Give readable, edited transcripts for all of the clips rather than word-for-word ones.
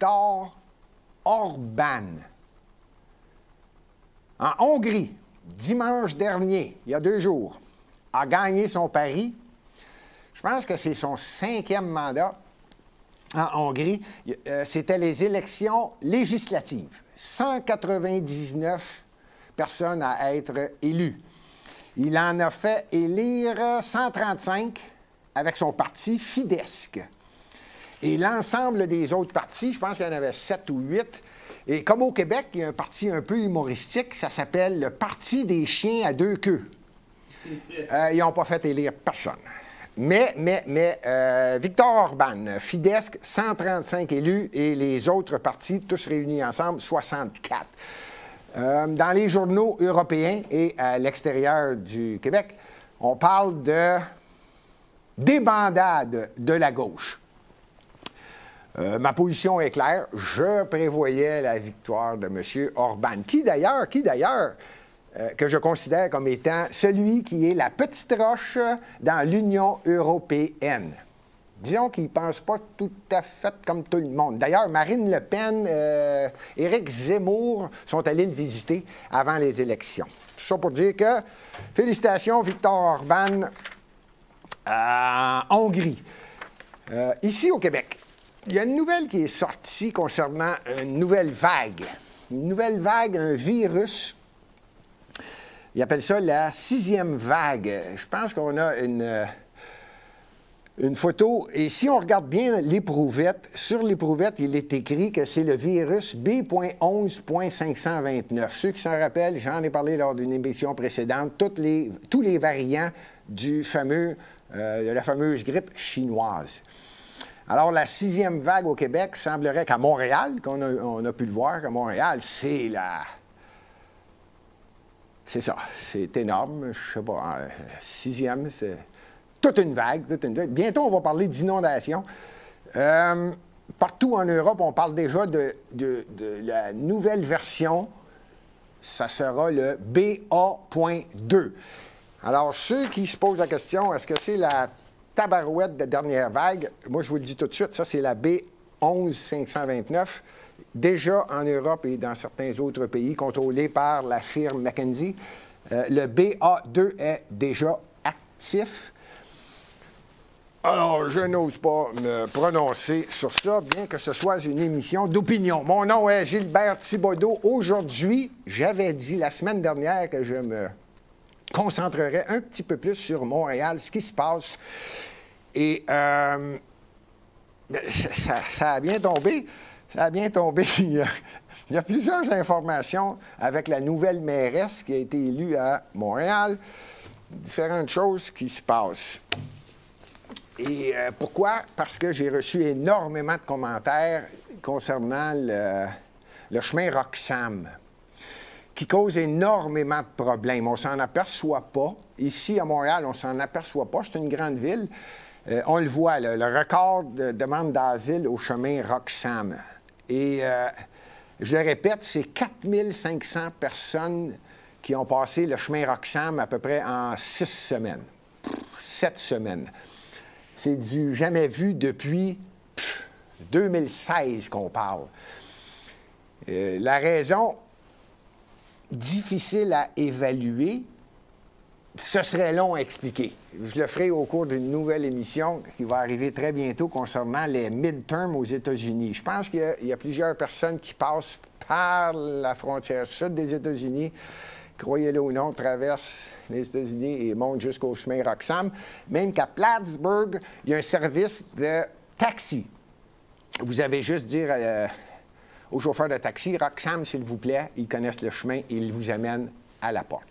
Viktor Orban. En Hongrie, dimanche dernier, il y a 2 jours, a gagné son pari. Je pense que c'est son 5e mandat en Hongrie. C'était les élections législatives. 199 personnes à être élues. Il en a fait élire 135 avec son parti Fidesz. Et l'ensemble des autres partis, je pense qu'il y en avait 7 ou 8. Et comme au Québec, il y a un parti un peu humoristique, ça s'appelle le Parti des chiens à 2 queues. Ils n'ont pas fait élire personne. Mais Viktor Orban, Fidesz, 135 élus et les autres partis, tous réunis ensemble, 64. Dans les journaux européens et à l'extérieur du Québec, on parle de débandade de la gauche. Ma position est claire. Je prévoyais la victoire de M. Orban, qui d'ailleurs, que je considère comme étant celui qui est la petite roche dans l'Union européenne. Disons qu'il ne pense pas tout à fait comme tout le monde. D'ailleurs, Marine Le Pen, Éric Zemmour sont allés le visiter avant les élections. Tout ça pour dire que, félicitations, Viktor Orban, en Hongrie. Ici, au Québec, il y a une nouvelle qui est sortie concernant une nouvelle vague. Une nouvelle vague, un virus. Ils appellent ça la 6e vague. Je pense qu'on a une photo. Et si on regarde bien l'éprouvette, sur l'éprouvette, il est écrit que c'est le virus B.11.529. Ceux qui s'en rappellent, j'en ai parlé lors d'une émission précédente, tous les variants de la fameuse grippe chinoise. Alors, la 6e vague au Québec semblerait qu'à Montréal, on a pu le voir, qu'à Montréal, c'est ça, c'est énorme, je sais pas, 6e, c'est toute une vague. Bientôt, on va parler d'inondation. Partout en Europe, on parle déjà de la nouvelle version, ça sera le BA.2. Alors, ceux qui se posent la question, est-ce que c'est la tabarouette de dernière vague? Moi, je vous le dis tout de suite, ça, c'est la B.11.529. Déjà en Europe et dans certains autres pays contrôlés par la firme McKinsey, le BA2 est déjà actif. Alors, je n'ose pas me prononcer sur ça, bien que ce soit une émission d'opinion. Mon nom est Gilbert Thibodeau. Aujourd'hui, j'avais dit la semaine dernière que je me concentrerais un petit peu plus sur Montréal, ce qui se passe. Et ça a bien tombé. Ça a bien tombé. Il y a plusieurs informations avec la nouvelle mairesse qui a été élue à Montréal. Différentes choses qui se passent. Et pourquoi? Parce que j'ai reçu énormément de commentaires concernant le chemin Roxham, qui cause énormément de problèmes. On ne s'en aperçoit pas. Ici, à Montréal, on ne s'en aperçoit pas. C'est une grande ville. On le voit, le record de demande d'asile au chemin Roxham. Et je le répète, c'est 4500 personnes qui ont passé le chemin Roxham à peu près en 6 semaines. 7 semaines. C'est du jamais vu depuis 2016 qu'on parle. La raison, difficile à évaluer, ce serait long à expliquer. Je le ferai au cours d'une nouvelle émission qui va arriver très bientôt concernant les midterms aux États-Unis. Je pense qu'il y a plusieurs personnes qui passent par la frontière sud des États-Unis, croyez-le ou non, traversent les États-Unis et montent jusqu'au chemin Roxham. Même qu'à Plattsburgh, il y a un service de taxi. Vous avez juste dire au chauffeur de taxi, Roxham, s'il vous plaît, ils connaissent le chemin et ils vous amènent à la porte.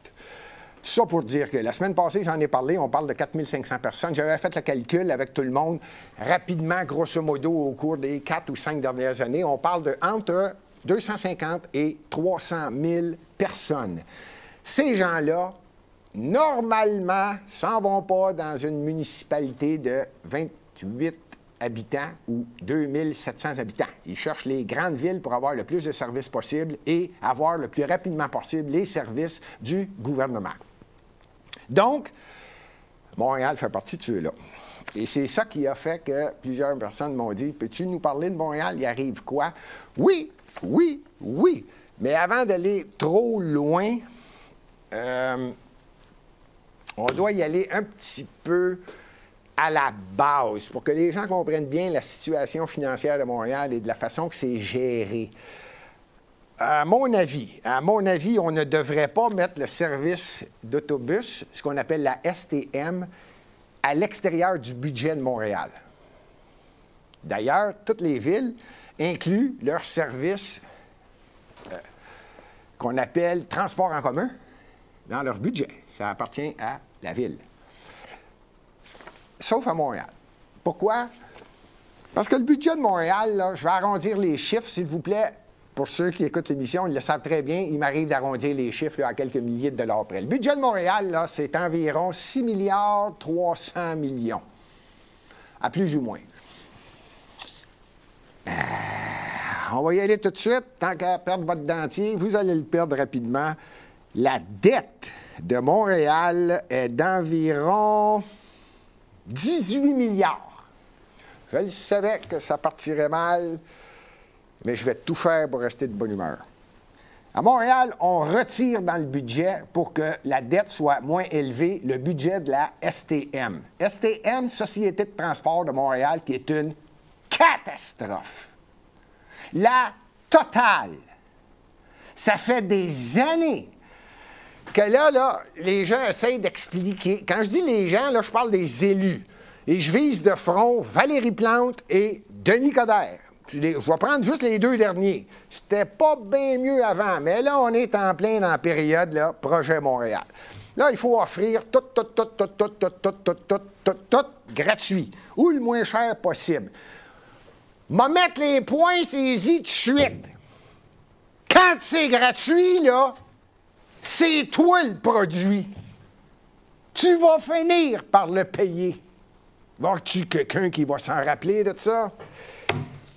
Tout ça pour dire que la semaine passée, j'en ai parlé, on parle de 4500 personnes. J'avais fait le calcul avec tout le monde rapidement, grosso modo, au cours des 4 ou 5 dernières années. On parle de entre 250 et 300 000 personnes. Ces gens-là, normalement, s'en vont pas dans une municipalité de 28 habitants ou 2700 habitants. Ils cherchent les grandes villes pour avoir le plus de services possible et avoir le plus rapidement possible les services du gouvernement. Donc, Montréal fait partie de ceux-là. Et c'est ça qui a fait que plusieurs personnes m'ont dit, peux-tu nous parler de Montréal? Il arrive quoi? Oui, oui, oui. Mais avant d'aller trop loin, on doit y aller un petit peu à la base pour que les gens comprennent bien la situation financière de Montréal et de la façon que c'est géré. À mon avis, on ne devrait pas mettre le service d'autobus, ce qu'on appelle la STM, à l'extérieur du budget de Montréal. D'ailleurs, toutes les villes incluent leur service qu'on appelle transport en commun dans leur budget. Ça appartient à la ville. Sauf à Montréal. Pourquoi? Parce que le budget de Montréal, là, je vais arrondir les chiffres, s'il vous plaît. Pour ceux qui écoutent l'émission, ils le savent très bien, il m'arrive d'arrondir les chiffres là, à quelques milliers de dollars près. Le budget de Montréal, là, c'est environ 6 milliards 300 millions, à plus ou moins. On va y aller tout de suite. Tant qu'à perdre votre dentier, vous allez le perdre rapidement. La dette de Montréal est d'environ 18 milliards. Je le savais que ça partirait mal, mais je vais tout faire pour rester de bonne humeur. À Montréal, on retire dans le budget pour que la dette soit moins élevée, le budget de la STM. STM, Société de transport de Montréal, qui est une catastrophe. La totale. Ça fait des années que là, les gens essayent d'expliquer. Quand je dis les gens, là, je parle des élus. Et je vise de front Valérie Plante et Denis Coderre. Je vais prendre juste les deux derniers. C'était pas bien mieux avant, mais là, on est en plein dans la période, là, Projet Montréal. Là, il faut offrir tout, gratuit, ou le moins cher possible. M'a mettre les points saisis tout de suite. Quand c'est gratuit, là, c'est toi le produit. Tu vas finir par le payer. Vois-tu quelqu'un qui va s'en rappeler de ça?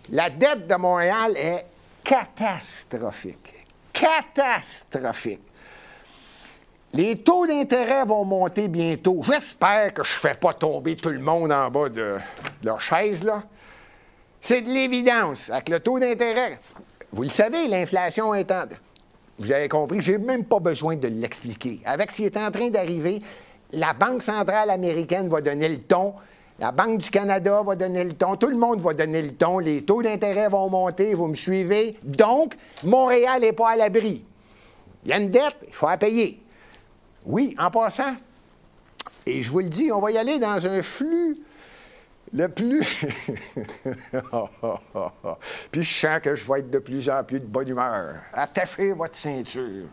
La dette de Montréal est catastrophique. Catastrophique. Les taux d'intérêt vont monter bientôt. J'espère que je ne fais pas tomber tout le monde en bas de leur chaise, là. C'est de l'évidence. Avec le taux d'intérêt, vous le savez, l'inflation est en... Vous avez compris, je n'ai même pas besoin de l'expliquer. Avec ce qui est en train d'arriver, la Banque centrale américaine va donner le ton, la Banque du Canada va donner le ton, tout le monde va donner le ton, les taux d'intérêt vont monter, vous me suivez. Donc, Montréal n'est pas à l'abri. Il y a une dette, il faut la payer. Oui, en passant, et je vous le dis, on va y aller dans un flux le plus... Puis je sens que je vais être de plus en plus de bonne humeur. Attachez votre ceinture.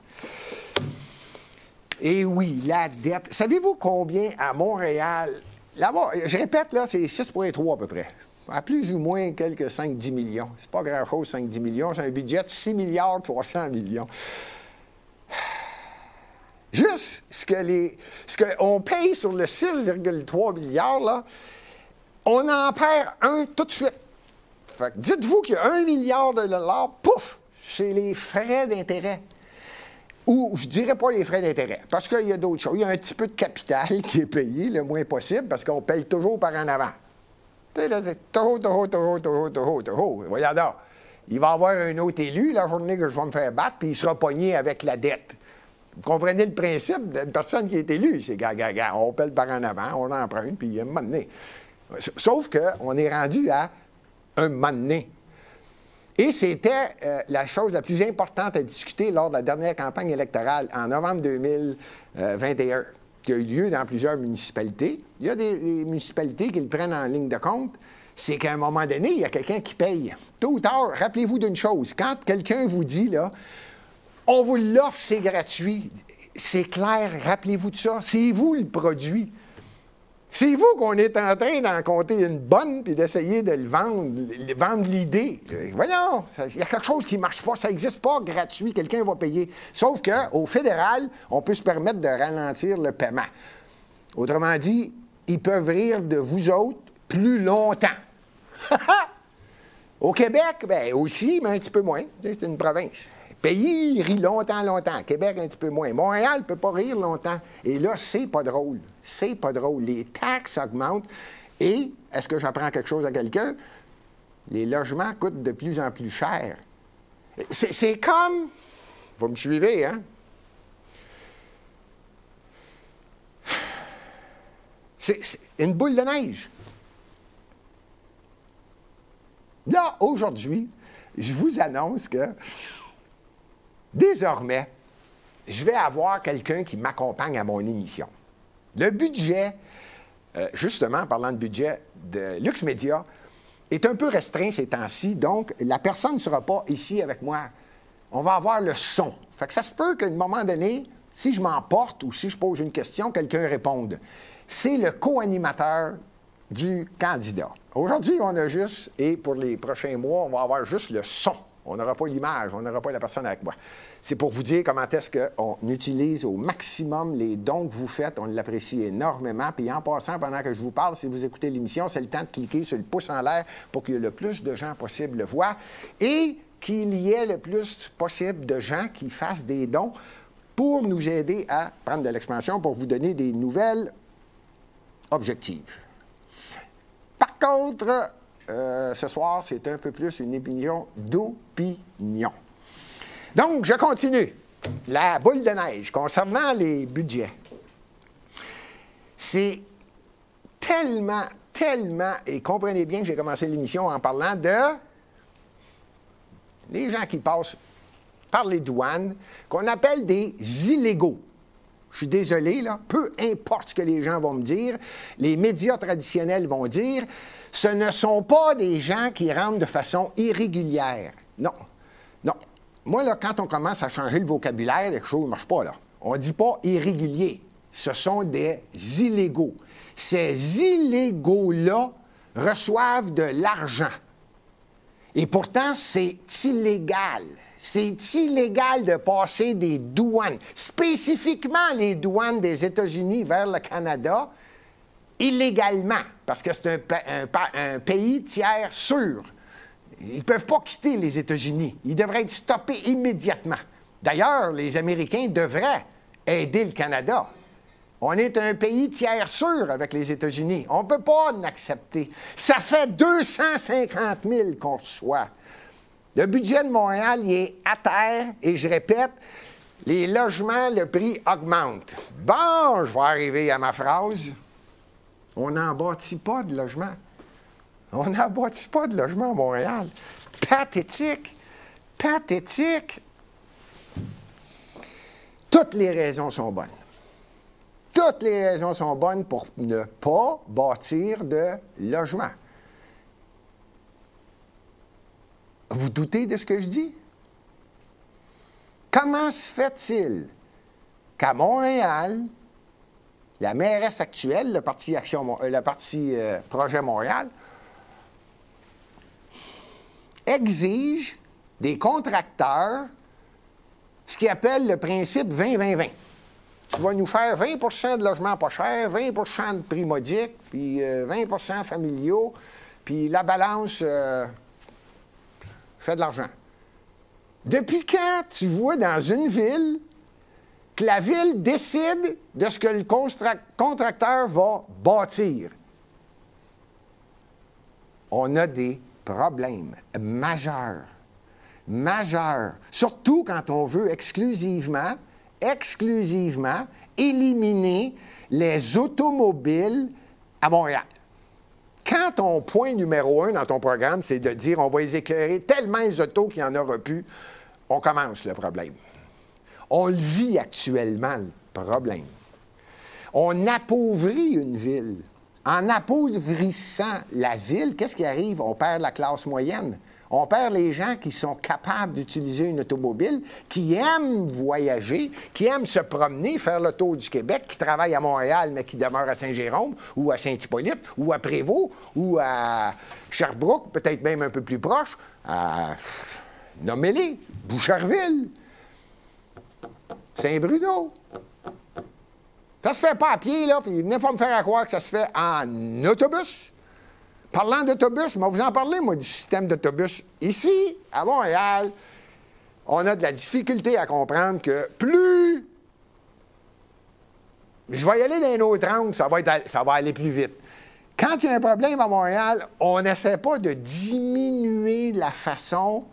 Et oui, la dette. Savez-vous combien à Montréal... Là-bas, je répète, là, c'est 6,3 à peu près. À plus ou moins quelques 5-10 millions. C'est pas grand-chose, 5-10 millions. C'est un budget de 6 milliards 300 millions. Juste ce qu'on paye sur le 6,3 milliards, là, on en perd un tout de suite. Fait que dites-vous qu'il y a 1 milliard de dollars, pouf, c'est les frais d'intérêt. Ou, je ne dirais pas les frais d'intérêt, parce qu'il y a d'autres choses. Il y a un petit peu de capital qui est payé, le moins possible, parce qu'on paye toujours par en avant. Tu sais, là, c'est toujours. Voyons donc. Il va y avoir un autre élu la journée que je vais me faire battre, puis il sera pogné avec la dette. Vous comprenez le principe d'une personne qui est élue? C'est on paye par en avant, on emprunte, puis à un moment donné. Sauf qu'on est rendu à un moment donné. Et c'était la chose la plus importante à discuter lors de la dernière campagne électorale en novembre 2021, qui a eu lieu dans plusieurs municipalités. Il y a des municipalités qui le prennent en ligne de compte. C'est qu'à un moment donné, il y a quelqu'un qui paye. Tôt ou tard, rappelez-vous d'une chose. Quand quelqu'un vous dit, là, on vous l'offre, c'est gratuit, c'est clair, rappelez-vous de ça. C'est vous le produit. C'est vous qu'on est en train d'en compter une bonne puis d'essayer de le vendre l'idée. Voyons, il y a quelque chose qui ne marche pas, ça n'existe pas gratuit, quelqu'un va payer. Sauf qu'au fédéral, on peut se permettre de ralentir le paiement. Autrement dit, ils peuvent rire de vous autres plus longtemps. Au Québec, bien aussi, mais un petit peu moins. C'est une province. Pays, il rit longtemps. Québec, un petit peu moins. Montréal ne peut pas rire longtemps. Et là, c'est pas drôle. C'est pas drôle. Les taxes augmentent Et, est-ce que j'apprends quelque chose à quelqu'un? Les logements coûtent de plus en plus cher. C'est comme... Vous me suivez, hein? C'est une boule de neige. Là, aujourd'hui, je vous annonce que désormais, je vais avoir quelqu'un qui m'accompagne à mon émission. Le budget, justement, en parlant de budget de Lux Media, est un peu restreint ces temps-ci, donc la personne ne sera pas ici avec moi. On va avoir le son. Fait que ça se peut qu'à un moment donné, si je m'emporte ou si je pose une question, quelqu'un réponde. C'est le co-animateur du candidat. Aujourd'hui, on a juste, et pour les prochains mois, on va avoir juste le son. On n'aura pas l'image, on n'aura pas la personne avec moi. C'est pour vous dire comment est-ce qu'on utilise au maximum les dons que vous faites. On l'apprécie énormément. Puis en passant, pendant que je vous parle, si vous écoutez l'émission, c'est le temps de cliquer sur le pouce en l'air pour que le plus de gens possible le voient et qu'il y ait le plus possible de gens qui fassent des dons pour nous aider à prendre de l'expansion, pour vous donner des nouvelles objectives. Par contre, ce soir, c'est un peu plus une opinion d'opinion. Donc, je continue. La boule de neige concernant les budgets. C'est tellement, et comprenez bien que j'ai commencé l'émission en parlant de les gens qui passent par les douanes, qu'on appelle des illégaux. Je suis désolé, là, peu importe ce que les gens vont me dire, les médias traditionnels vont dire, ce ne sont pas des gens qui rentrent de façon irrégulière. Non, non. Moi, là, quand on commence à changer le vocabulaire, quelque chose ne marche pas, là. On ne dit pas irrégulier. Ce sont des illégaux. Ces illégaux-là reçoivent de l'argent. Et pourtant, c'est illégal. C'est illégal de passer des douanes, spécifiquement les douanes des États-Unis vers le Canada, illégalement, parce que c'est un pays tiers sûr. Ils ne peuvent pas quitter les États-Unis. Ils devraient être stoppés immédiatement. D'ailleurs, les Américains devraient aider le Canada. On est un pays tiers sûr avec les États-Unis. On ne peut pas l'accepter. Ça fait 250 000 qu'on reçoit. Le budget de Montréal, il est à terre, et je répète, les logements, le prix augmente. Bon, je vais arriver à ma phrase. On n'en bâtit pas de logements. On n'en bâtit pas de logements à Montréal. Pathétique. Pathétique. Toutes les raisons sont bonnes. Toutes les raisons sont bonnes pour ne pas bâtir de logements. Vous doutez de ce que je dis? Comment se fait-il qu'à Montréal, la mairesse actuelle, le parti Projet Montréal, exige des contracteurs ce qu'ils appellent le principe 20-20-20. Tu vas nous faire 20 de logements pas chers, 20 de prix modiques, puis 20 familiaux, puis la balance fait de l'argent. Depuis quand tu vois dans une ville que la ville décide de ce que le contracteur va bâtir? On a des problèmes majeurs. Majeurs. Surtout quand on veut exclusivement éliminer les automobiles à Montréal. Quand ton point numéro 1 dans ton programme, c'est de dire on va les éclairer tellement les autos qu'il n'y en aura plus, on commence le problème. On le vit actuellement, le problème. On appauvrit une ville. En appauvrissant la ville, qu'est-ce qui arrive? On perd la classe moyenne. On perd les gens qui sont capables d'utiliser une automobile, qui aiment voyager, qui aiment se promener, faire le tour du Québec, qui travaillent à Montréal, mais qui demeurent à Saint-Jérôme, ou à Saint-Hippolyte, ou à Prévost, ou à Sherbrooke, peut-être même un peu plus proche, à nommez-les, Boucherville, Saint-Bruno. Ça se fait pas à pied, là, puis venez pas me faire croire que ça se fait en autobus. Parlant d'autobus, je vais vous en parler, moi, du système d'autobus. Ici, à Montréal, on a de la difficulté à comprendre que plus je vais y aller dans un autre angle, ça va aller plus vite. Quand il y a un problème à Montréal, on n'essaie pas de diminuer la façon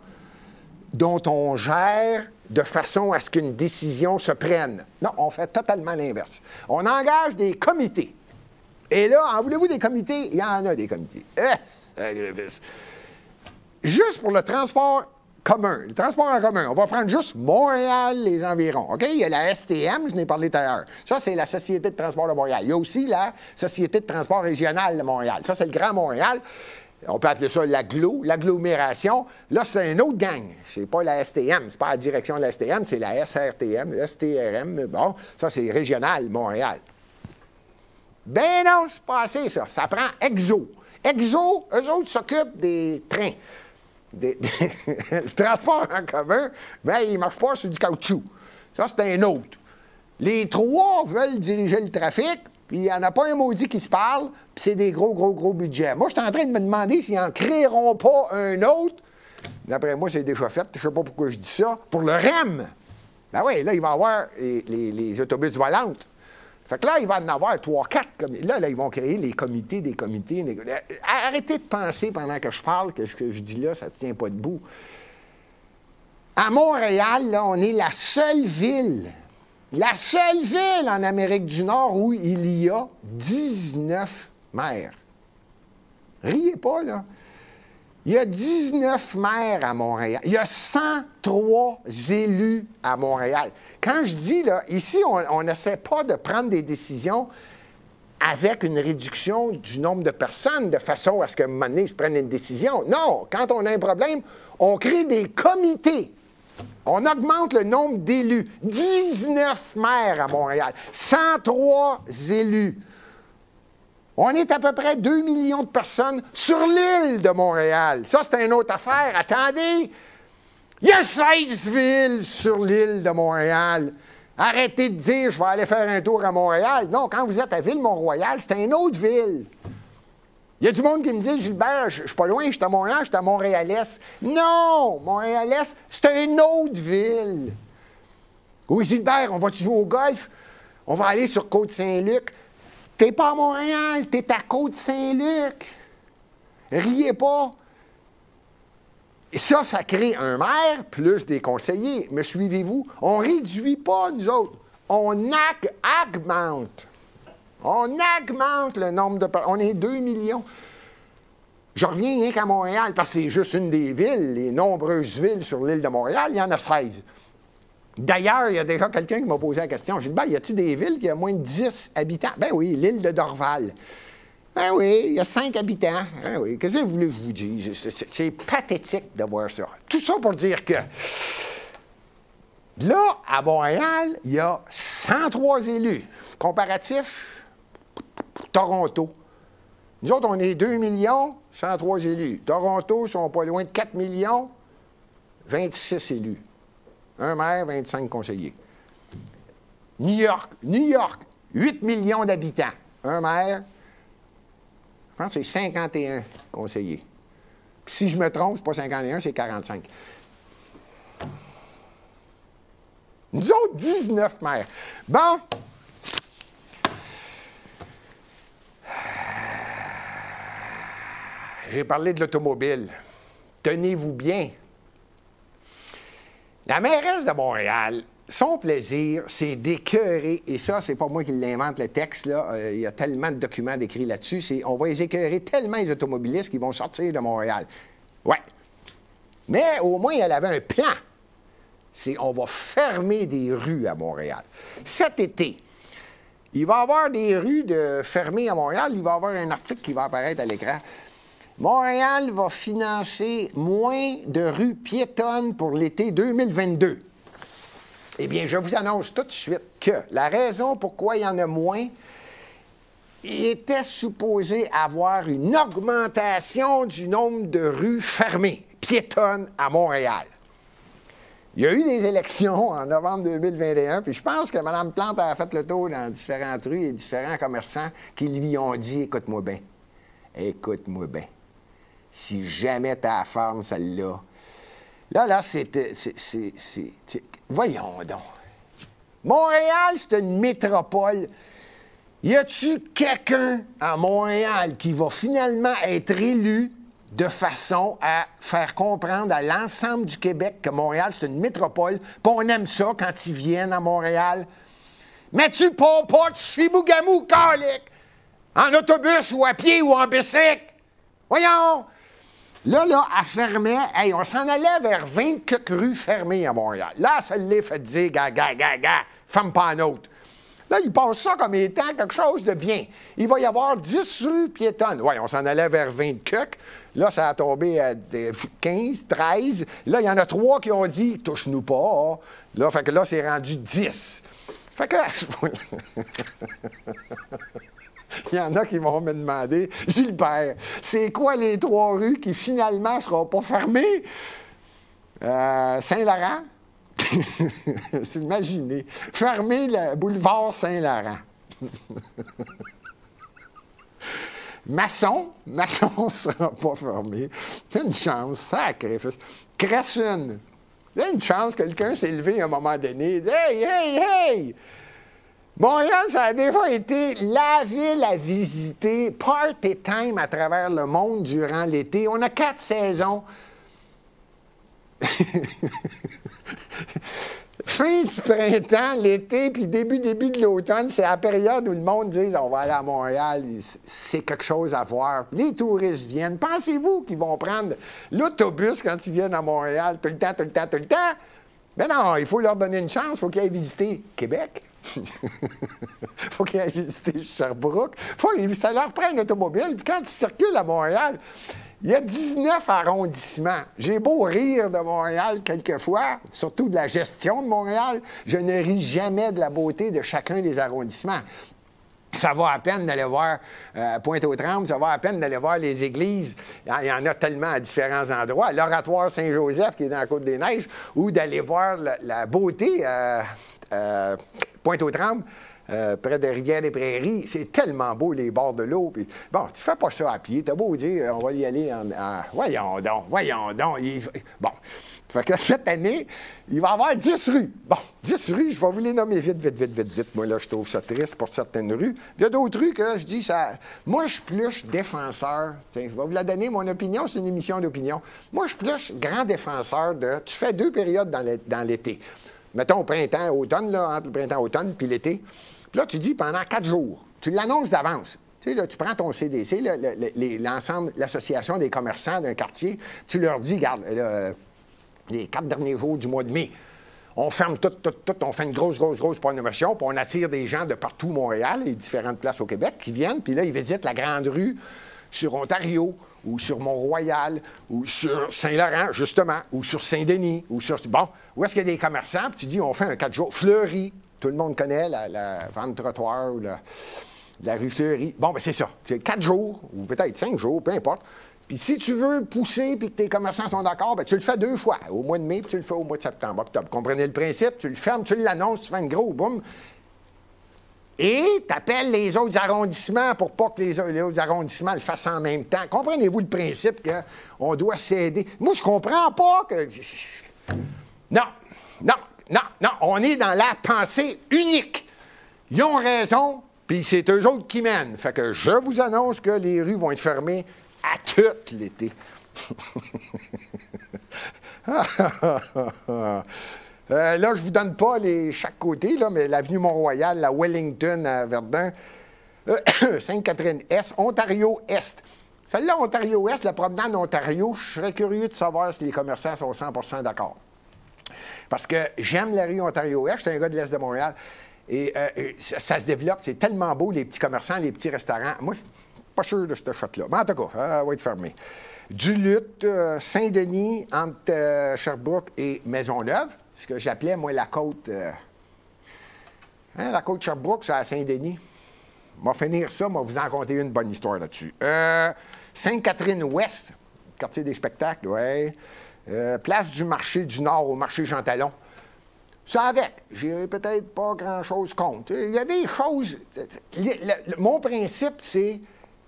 dont on gère de façon à ce qu'une décision se prenne. Non, on fait totalement l'inverse. On engage des comités. Et là, en voulez-vous des comités? Il y en a des comités. Juste pour le transport commun. Le transport en commun. On va prendre juste Montréal, les environs. OK? Il y a la STM, je n'ai parlé tout à l'heure. Ça, c'est la Société de transport de Montréal. Il y a aussi la Société de transport régional de Montréal. Ça, c'est le Grand Montréal. On peut appeler ça l'agglomération. Là, c'est une autre gang. C'est pas la STM. C'est pas la direction de la STM, c'est la SRTM, STRM. Bon, ça, c'est régional, Montréal. Ben non, c'est pas assez, ça. Ça prend EXO. EXO, eux autres s'occupent des trains. Le transport en commun, ben, il ne marche pas sur du caoutchouc. Ça, c'est un autre. Les trois veulent diriger le trafic, puis il n'y en a pas un maudit qui se parle, puis c'est des gros budgets. Moi, je suis en train de me demander s'ils n'en créeront pas un autre. D'après moi, c'est déjà fait. Je ne sais pas pourquoi je dis ça. Pour le REM. Ben oui, là, il va y avoir les autobus volantes. Fait que là, il va en avoir 3-4. Là, ils vont créer les comités, des comités. Arrêtez de penser pendant que je parle que ce que je dis là, ça ne tient pas debout. À Montréal, là, on est la seule ville en Amérique du Nord où il y a 19 maires. Riez pas, là. Il y a 19 maires à Montréal. Il y a 103 élus à Montréal. Quand je dis, là, ici, on n'essaie pas de prendre des décisions avec une réduction du nombre de personnes de façon à ce qu'à un moment donné, je prenne une décision. Non, quand on a un problème, on crée des comités. On augmente le nombre d'élus. 19 maires à Montréal. 103 élus. On est à peu près 2 millions de personnes sur l'île de Montréal. Ça, c'est une autre affaire. Attendez, il y a 16 villes sur l'île de Montréal. Arrêtez de dire, je vais aller faire un tour à Montréal. Non, quand vous êtes à Ville-Mont-Royal, c'est une autre ville. Il y a du monde qui me dit, Gilbert, je suis pas loin, je suis à Montréal, je suis à Montréal-Est. Non, Montréal-Est, c'est une autre ville. Oui, Gilbert, on va jouer au golf? On va aller sur Côte-Saint-Luc. T'es pas à Montréal, t'es à Côte-Saint-Luc. Riez pas. Et ça crée un maire plus des conseillers. Me suivez-vous? On réduit pas, nous autres. On augmente. On augmente le nombre de personnes. On est 2 millions. Je reviens rien qu'à Montréal, parce que c'est juste une des villes, les nombreuses villes sur l'île de Montréal, il y en a 16. D'ailleurs, il y a déjà quelqu'un qui m'a posé la question. J'ai dit, y a-t-il des villes qui ont moins de 10 habitants? Ben oui, l'île de Dorval. Ben oui, il y a 5 habitants. Ben oui, qu'est-ce que vous voulez que je vous dise? C'est pathétique de voir ça. Tout ça pour dire que là, à Montréal, il y a 103 élus. Comparatif, Toronto. Nous autres, on est 2 millions, 103 élus. Toronto, ils sont pas loin de 4 millions, 26 élus. Un maire, 25 conseillers. New York, 8 millions d'habitants. Un maire, je pense que c'est 51 conseillers. Puis si je me trompe, c'est pas 51, c'est 45. Nous autres, 19 maires. Bon. J'ai parlé de l'automobile. Tenez-vous bien. La mairesse de Montréal, son plaisir, c'est d'écœurer, et ça, c'est pas moi qui l'invente, le texte, là, il y a tellement de documents décrits là-dessus, on va les écœurer tellement les automobilistes qui vont sortir de Montréal. Ouais. Mais au moins, elle avait un plan. On va fermer des rues à Montréal. Cet été, il va y avoir des rues fermées à Montréal, il va y avoir un article qui va apparaître à l'écran. Montréal va financer moins de rues piétonnes pour l'été 2022. Eh bien, je vous annonce tout de suite que la raison pourquoi il y en a moins, il était supposé avoir une augmentation du nombre de rues fermées, piétonnes à Montréal. Il y a eu des élections en novembre 2021, puis je pense que Mme Plante a fait le tour dans différentes rues et différents commerçants qui lui ont dit « Écoute-moi bien, écoute-moi bien. Si jamais t'as à farm, celle-là. » Là, voyons donc. Montréal, c'est une métropole. Y a-tu quelqu'un à Montréal qui va finalement être élu de façon à faire comprendre à l'ensemble du Québec que Montréal, c'est une métropole, puis on aime ça quand ils viennent à Montréal? Mais tu pars pas de Chibougamau, calique! En autobus ou à pied ou en bicycle! Voyons! Là, elle fermait. Hey, on s'en allait vers 20 rues fermées à Montréal. Là, ça l'est fait dire, ga, ferme pas un autre. Là, il passe ça comme étant quelque chose de bien. Il va y avoir 10 rues piétonnes. Oui, on s'en allait vers 20 cucs. Là, ça a tombé à 15, 13. Là, il y en a 3 qui ont dit « touche-nous pas ». Là, fait que là, c'est rendu 10. Fait que... Il y en a qui vont me demander « Gilbert, c'est quoi les 3 rues qui finalement ne seront pas fermées? Saint-Laurent? » Imaginez, fermer le boulevard Saint-Laurent. Masson ne sera pas fermé. C'est une chance, sacrifice. Cresson, il y a une chance que quelqu'un s'est levé à un moment donné. Hey! Montréal, ça a déjà été la ville à visiter, party time à travers le monde durant l'été. On a 4 saisons. Fin du printemps, l'été, puis début de l'automne, c'est la période où le monde dit « on va aller à Montréal, c'est quelque chose à voir ». Les touristes viennent. Pensez-vous qu'ils vont prendre l'autobus quand ils viennent à Montréal tout le temps? Ben non, il faut leur donner une chance, il faut qu'ils aillent visiter Québec. Il faut qu'ils aillent visiter Sherbrooke. Ça leur prend une automobile, puis quand ils circulent à Montréal, il y a 19 arrondissements. J'ai beau rire de Montréal quelquefois, surtout de la gestion de Montréal, je ne ris jamais de la beauté de chacun des arrondissements. Ça va à peine d'aller voir Pointe-aux-Trembles, ça va à peine d'aller voir les églises. Il y en a tellement à différents endroits. L'oratoire Saint-Joseph, qui est dans la Côte-des-Neiges, ou d'aller voir la beauté Pointe-aux-Trembles, près de Rivière-des-Prairies. C'est tellement beau, les bords de l'eau. Puis, bon, tu fais pas ça à pied. T'as beau dire, on va y aller voyons donc. Bon, fait que cette année, il va y avoir 10 rues. Bon, 10 rues, je vais vous les nommer vite. Moi, là, je trouve ça triste pour certaines rues. Il y a d'autres rues que je dis, ça. Moi, je suis plus défenseur. Tiens, je vais vous la donner, mon opinion, c'est une émission d'opinion. Moi, je suis plus grand défenseur de. Tu fais 2 périodes dans l'été. Mettons printemps-automne, là, entre le printemps-automne puis l'été. Puis là, tu dis pendant 4 jours, tu l'annonces d'avance. Tu sais, là, tu prends ton CDC, l'ensemble, l'association des commerçants d'un quartier, tu leur dis, regarde, les 4 derniers jours du mois de mai, on ferme tout, on fait une grosse promotion, puis on attire des gens de partout Montréal et différentes places au Québec qui viennent, puis là, ils visitent la Grande Rue sur Ontario, ou sur Mont-Royal, ou sur Saint-Laurent, justement, ou sur Saint-Denis, ou sur... Bon, où est-ce qu'il y a des commerçants, puis tu dis, on fait un 4 jours. Fleury, tout le monde connaît la vente de trottoir ou la rue Fleury. Bon, ben c'est ça. C'est 4 jours, ou peut-être 5 jours, peu importe. Puis si tu veux pousser puis que tes commerçants sont d'accord, bien, tu le fais 2 fois, au mois de mai puis tu le fais au mois de septembre, octobre. Comprenez le principe? Tu le fermes, tu l'annonces, tu fais un gros boum. Et tu appelles les autres arrondissements pour pas que les autres arrondissements le fassent en même temps. Comprenez-vous le principe qu'on doit céder? Moi, je comprends pas que... Non, on est dans la pensée unique. Ils ont raison, puis c'est eux autres qui mènent. Fait que je vous annonce que les rues vont être fermées à tout l'été. Là, je ne vous donne pas chaque côté, là, mais l'avenue Mont-Royal, la Wellington à Verdun, Sainte-Catherine-Est, Ontario-Est. Celle-là, Ontario-Est, la promenade Ontario, je serais curieux de savoir si les commerçants sont 100% d'accord. Parce que j'aime la rue Ontario-Est, je suis un gars de l'Est de Montréal, et ça se développe, c'est tellement beau, les petits commerçants, les petits restaurants. Moi, je ne suis pas sûr de ce shot-là, mais en tout cas, ça va être fermé. Duluth, Saint-Denis, entre Sherbrooke et Maisonneuve, ce que j'appelais, moi, la côte... la côte Sherbrooke, c'est à Saint-Denis. On va finir ça, on va vous en conter une bonne histoire là-dessus. Sainte-Catherine-Ouest, quartier des spectacles, oui. Place du marché du Nord au marché Jean Talon. Ça avec, j'ai peut-être pas grand-chose contre. Il y a des choses... Mon principe, c'est...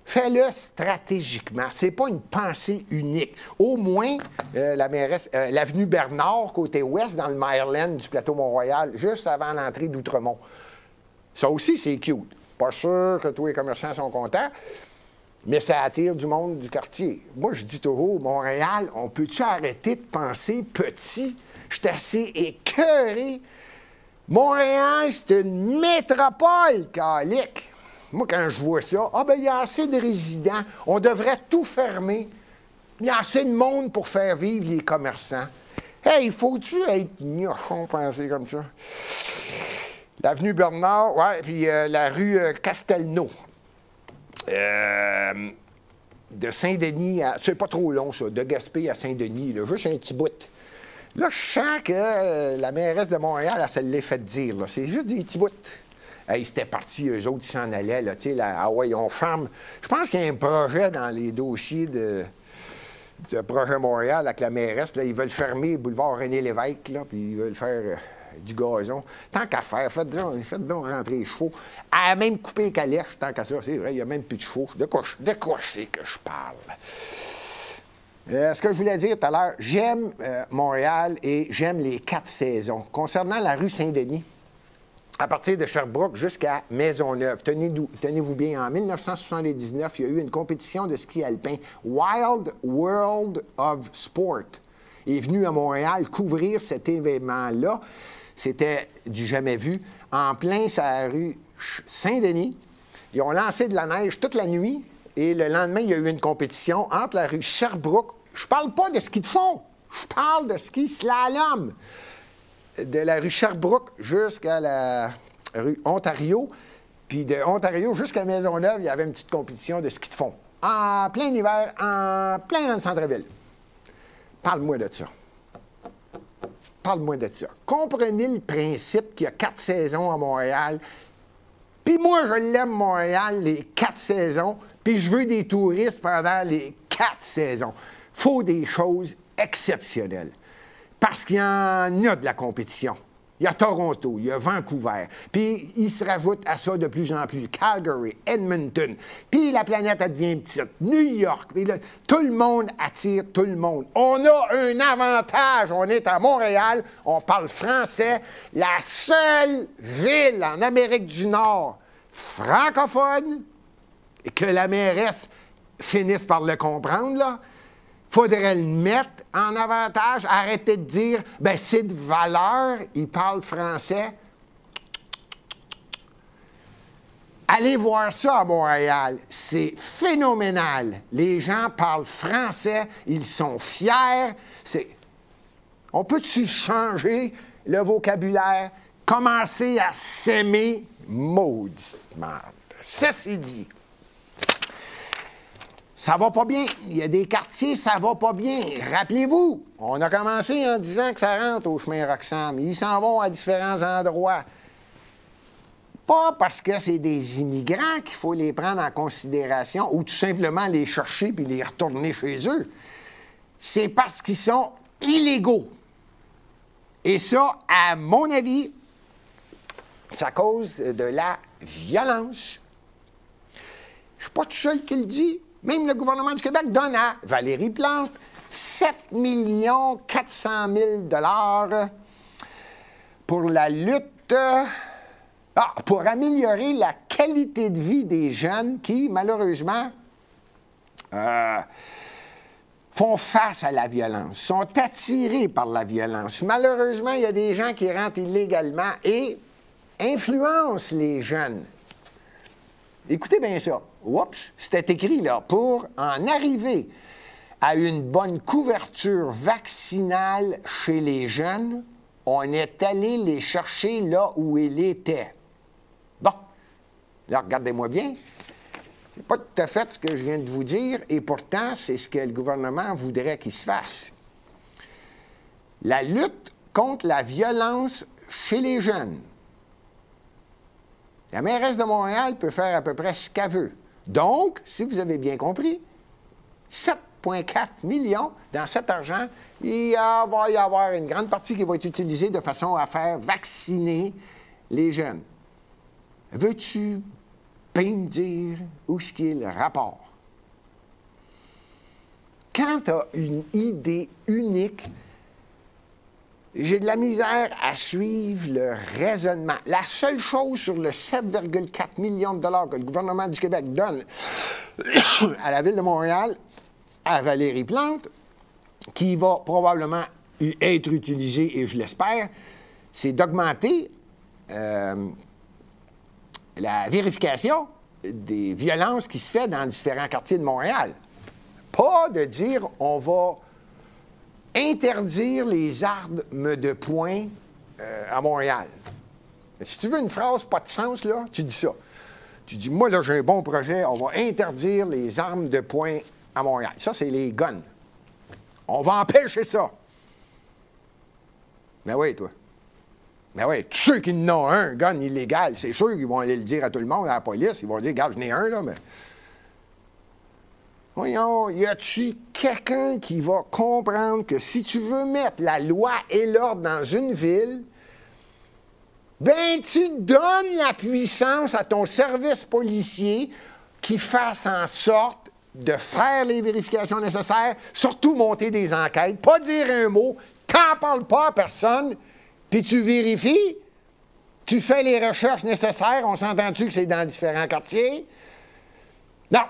Fais-le stratégiquement. Ce n'est pas une pensée unique. Au moins, l'avenue Bernard, côté ouest, dans le Maryland du plateau Mont-Royal, juste avant l'entrée d'Outremont. Ça aussi, c'est cute. Pas sûr que tous les commerçants sont contents, mais ça attire du monde du quartier. Moi, je dis toujours, Montréal, on peut-tu arrêter de penser petit? Je suis assez écœuré. Montréal, c'est une métropole, calique. Moi, quand je vois ça, il y a assez de résidents, on devrait tout fermer. Il y a assez de monde pour faire vivre les commerçants. Hey, faut-tu être gnochon penser comme ça? L'avenue Bernard, ouais, puis la rue Castelnau. De Saint-Denis à... C'est pas trop long, ça, de Gaspé à Saint-Denis, là, juste un petit bout. Là, je sens que la mairesse de Montréal, elle se l'est fait dire, là. C'est juste des petits bouts. Hey, c'était parti, eux autres, ils s'en allaient, là, tu sais, ah ouais, on ferme. Je pense qu'il y a un projet dans les dossiers de Projet Montréal avec la mairesse, là, ils veulent fermer le boulevard René-Lévesque, là, puis ils veulent faire du gazon. Tant qu'à faire, faites donc rentrer les chevaux. Elle a même coupé les calèches, tant qu'à ça, c'est vrai, il n'y a même plus de chevaux. De quoi c'est que je parle? Ce que je voulais dire tout à l'heure, j'aime Montréal et j'aime les 4 saisons. Concernant la rue Saint-Denis, à partir de Sherbrooke jusqu'à Maisonneuve, tenez-vous bien, en 1979, il y a eu une compétition de ski alpin, Wild World of Sport, est venu à Montréal couvrir cet événement-là. C'était du jamais vu. En plein sur la rue Saint-Denis, ils ont lancé de la neige toute la nuit et le lendemain, il y a eu une compétition entre la rue Sherbrooke. Je parle pas de ski de fond, je parle de ski slalom. De la rue Sherbrooke jusqu'à la rue Ontario, puis de Ontario jusqu'à Maisonneuve, il y avait une petite compétition de ski de fond. En plein hiver, en plein dans le centre-ville. Parle-moi de ça. Parle-moi de ça. Comprenez le principe qu'il y a 4 saisons à Montréal. Puis moi, je l'aime, Montréal, les 4 saisons, puis je veux des touristes pendant les 4 saisons. Il faut des choses exceptionnelles. Parce qu'il y en a de la compétition. Il y a Toronto, il y a Vancouver, puis il se rajoute à ça de plus en plus Calgary, Edmonton, puis la planète, elle devient petite, New York, puis là, tout le monde attire tout le monde. On a un avantage, on est à Montréal, on parle français, la seule ville en Amérique du Nord francophone, et que la mairesse finisse par le comprendre, là. Faudrait le mettre en avantage. Arrêtez de dire, c'est de valeur, il parle français. Allez voir ça à Montréal. C'est phénoménal. Les gens parlent français, ils sont fiers. On peut-tu changer le vocabulaire, commencer à s'aimer? Maudite merde. Ceci dit, ça va pas bien. Il y a des quartiers, ça va pas bien. Rappelez-vous, on a commencé en disant que ça rentre au chemin Roxham. Ils s'en vont à différents endroits. Pas parce que c'est des immigrants qu'il faut les prendre en considération ou tout simplement les chercher puis les retourner chez eux. C'est parce qu'ils sont illégaux. Et ça, à mon avis, ça cause de la violence. Je suis pas tout seul qui le dit. Même le gouvernement du Québec donne à Valérie Plante 7 400 000 $ pour la lutte, pour améliorer la qualité de vie des jeunes qui, malheureusement, font face à la violence, sont attirés par la violence. Malheureusement, il y a des gens qui rentrent illégalement et influencent les jeunes. Écoutez bien ça. Oups, c'était écrit là. Pour en arriver à une bonne couverture vaccinale chez les jeunes, on est allé les chercher là où ils étaient. Bon, là, regardez-moi bien. C'est pas tout à fait ce que je viens de vous dire, et pourtant, c'est ce que le gouvernement voudrait qu'il se fasse. La lutte contre la violence chez les jeunes. La mairesse de Montréal peut faire à peu près ce qu'elle veut. Donc, si vous avez bien compris, 7,4 millions dans cet argent, il va y avoir une grande partie qui va être utilisée de façon à faire vacciner les jeunes. Veux-tu bien me dire où est-ce qu'il est le rapport? Quand tu as une idée unique, J'ai de la misère à suivre le raisonnement. La seule chose sur le 7,4 millions de dollars que le gouvernement du Québec donne à la Ville de Montréal, à Valérie Plante, qui va probablement être utilisé, et je l'espère, c'est d'augmenter la vérification des violences qui se fait dans différents quartiers de Montréal. Pas de dire on va interdire les armes de poing à Montréal. Si tu veux une phrase pas de sens, là, tu dis ça. Tu dis, moi, là, j'ai un bon projet, on va interdire les armes de poing à Montréal. Ça, c'est les guns. On va empêcher ça. Mais oui, toi. Mais oui, tous ceux qui n'ont un gun illégal, c'est sûr qu'ils vont aller le dire à tout le monde, à la police. Ils vont dire, regarde, j'en ai un, là, mais... Voyons, y a-tu quelqu'un qui va comprendre que si tu veux mettre la loi et l'ordre dans une ville, ben tu donnes la puissance à ton service policier qui fasse en sorte de faire les vérifications nécessaires, surtout monter des enquêtes, pas dire un mot, t'en parles pas à personne, puis tu vérifies, tu fais les recherches nécessaires, on s'entend-tu que c'est dans différents quartiers? Non.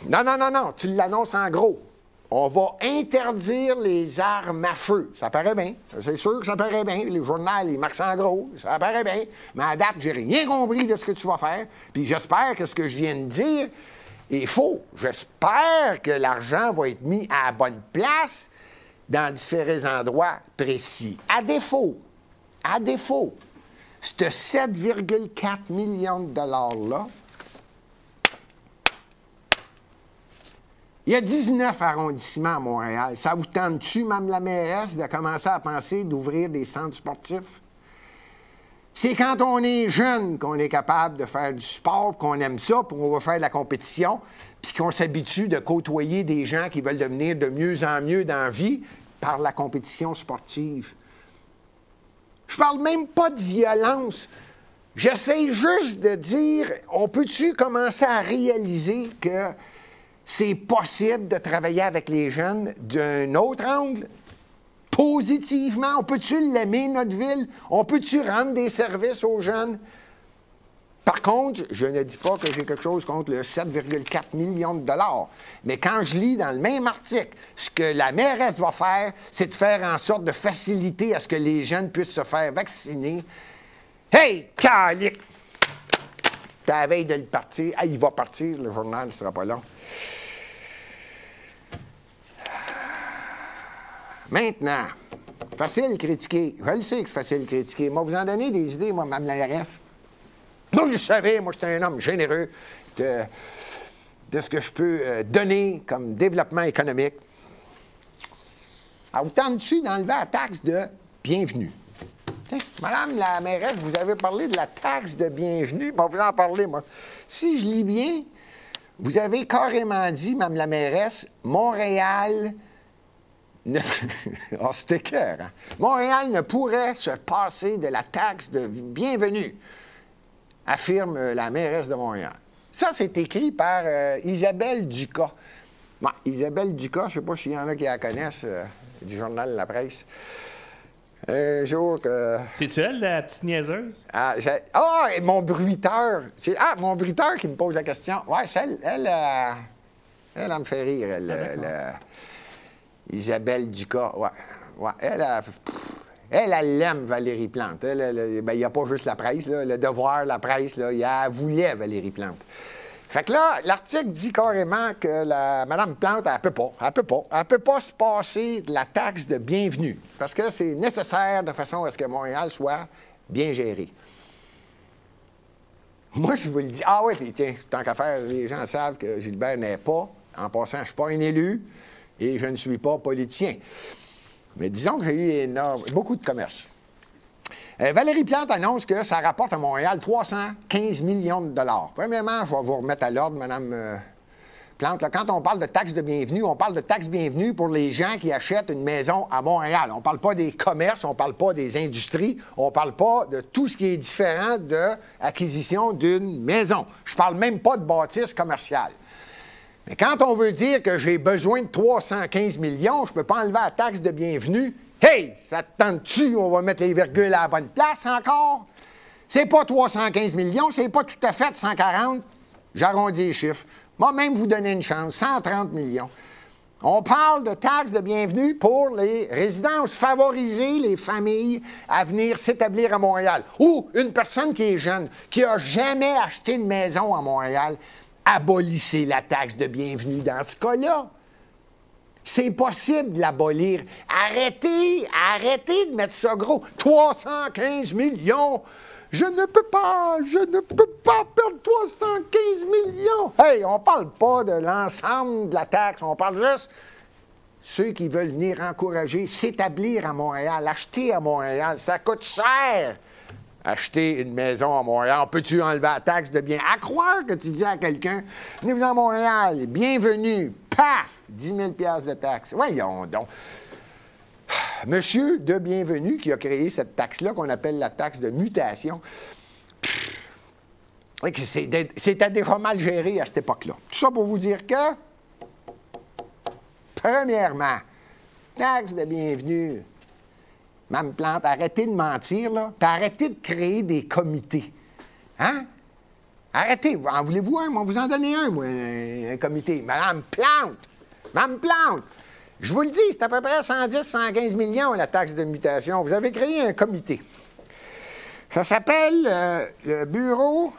Non, tu l'annonces en gros. On va interdire les armes à feu. Ça paraît bien. C'est sûr que ça paraît bien. Les journaux, ils marquent ça en gros. Ça paraît bien. Mais à date, j'ai rien compris de ce que tu vas faire. Puis j'espère que ce que je viens de dire est faux. J'espère que l'argent va être mis à la bonne place dans différents endroits précis. À défaut, ce 7,4 millions de dollars-là, il y a 19 arrondissements à Montréal. Ça vous tente-tu, Mme la mairesse, de commencer à penser d'ouvrir des centres sportifs? C'est quand on est jeune qu'on est capable de faire du sport, qu'on aime ça, puis on va faire de la compétition, puis qu'on s'habitue de côtoyer des gens qui veulent devenir de mieux en mieux dans la vie par la compétition sportive. Je parle même pas de violence. J'essaie juste de dire, on peut-tu commencer à réaliser que c'est possible de travailler avec les jeunes d'un autre angle, positivement? On peut-tu l'aimer, notre ville? On peut-tu rendre des services aux jeunes? Par contre, je ne dis pas que j'ai quelque chose contre le 7,4 millions de dollars. Mais quand je lis dans le même article, ce que la mairesse va faire, c'est de faire en sorte de faciliter à ce que les jeunes puissent se faire vacciner. Hey, calique! T'as la veille de le partir. Ah, il va partir, le journal, ne sera pas long. Maintenant, facile critiquer. Je le sais que c'est facile critiquer. Moi, vous en donnez des idées, moi, Mme la mairesse. Donc, je savais, moi, j'étais un homme généreux de ce que je peux donner comme développement économique. Alors, vous tentez-tu d'enlever la taxe de bienvenue? Tiens, Madame la mairesse, vous avez parlé de la taxe de bienvenue. Bon, vous en parlez, moi. Si je lis bien, vous avez carrément dit, Mme la mairesse, Montréal... Oh, c'était clair, hein? Montréal ne pourrait se passer de la taxe de bienvenue, affirme la mairesse de Montréal. Ça, c'est écrit par Isabelle Ducas. Bon, Isabelle Ducas, je ne sais pas s'il y en a qui la connaissent, du journal La Presse. Un jour que... C'est-tu elle, la petite niaiseuse? Et mon bruiteur. Mon bruiteur qui me pose la question. Oui, elle me fait rire, Isabelle Ducas, ouais. Elle l'aime, Valérie Plante. Il n'y a pas juste la presse, là, le Devoir, la presse, là, elle voulait Valérie Plante. Fait que là, l'article dit carrément que Mme Plante, elle peut pas se passer de la taxe de bienvenue, parce que c'est nécessaire de façon à ce que Montréal soit bien géré. Moi, je vous le dis. Ah oui, puis tiens, tant qu'à faire, les gens savent que Gilbert n'est pas, en passant, je ne suis pas un élu, et je ne suis pas politicien. Mais disons que j'ai eu beaucoup de commerce. Valérie Plante annonce que ça rapporte à Montréal 315 millions de dollars. Premièrement, je vais vous remettre à l'ordre, Mme Plante. Là, quand on parle de taxe de bienvenue, on parle de taxe bienvenue pour les gens qui achètent une maison à Montréal. On ne parle pas des commerces, on ne parle pas des industries, on ne parle pas de tout ce qui est différent de l'acquisition d'une maison. Je ne parle même pas de bâtisse commerciale. Mais quand on veut dire que j'ai besoin de 315 millions, je ne peux pas enlever la taxe de bienvenue Hey, ça te tente-tu? On va mettre les virgules à la bonne place encore? C'est pas 315 millions, c'est pas tout à fait 140. J'arrondis les chiffres. Moi, même vous donner une chance, 130 millions. On parle de taxes de bienvenue pour les résidences, favoriser les familles à venir s'établir à Montréal. Ou une personne qui est jeune, qui n'a jamais acheté une maison à Montréal, abolissez la taxe de bienvenue dans ce cas-là. C'est possible de l'abolir. Arrêtez de mettre ça gros. 315 millions. Je ne peux pas perdre 315 millions. Hey, on parle pas de l'ensemble de la taxe, on parle juste ceux qui veulent venir encourager, s'établir à Montréal, acheter à Montréal. Ça coûte cher. Acheter une maison à Montréal, peux-tu enlever la taxe de bien? À croire que tu dis à quelqu'un, venez-vous à Montréal, bienvenue, paf, 10 000 $ de taxe. Voyons donc. Monsieur de Bienvenue, qui a créé cette taxe-là, qu'on appelle la taxe de mutation, c'était déjà mal géré à cette époque-là. Tout ça pour vous dire que, premièrement, taxe de bienvenue. Mme Plante, arrêtez de mentir, là, puis arrêtez de créer des comités. Hein? Arrêtez. En voulez-vous un? Moi, vous en donnez un, moi, un comité. Mme Plante, je vous le dis, c'est à peu près 110-115 millions, la taxe de mutation. Vous avez créé un comité. Ça s'appelle le Bureau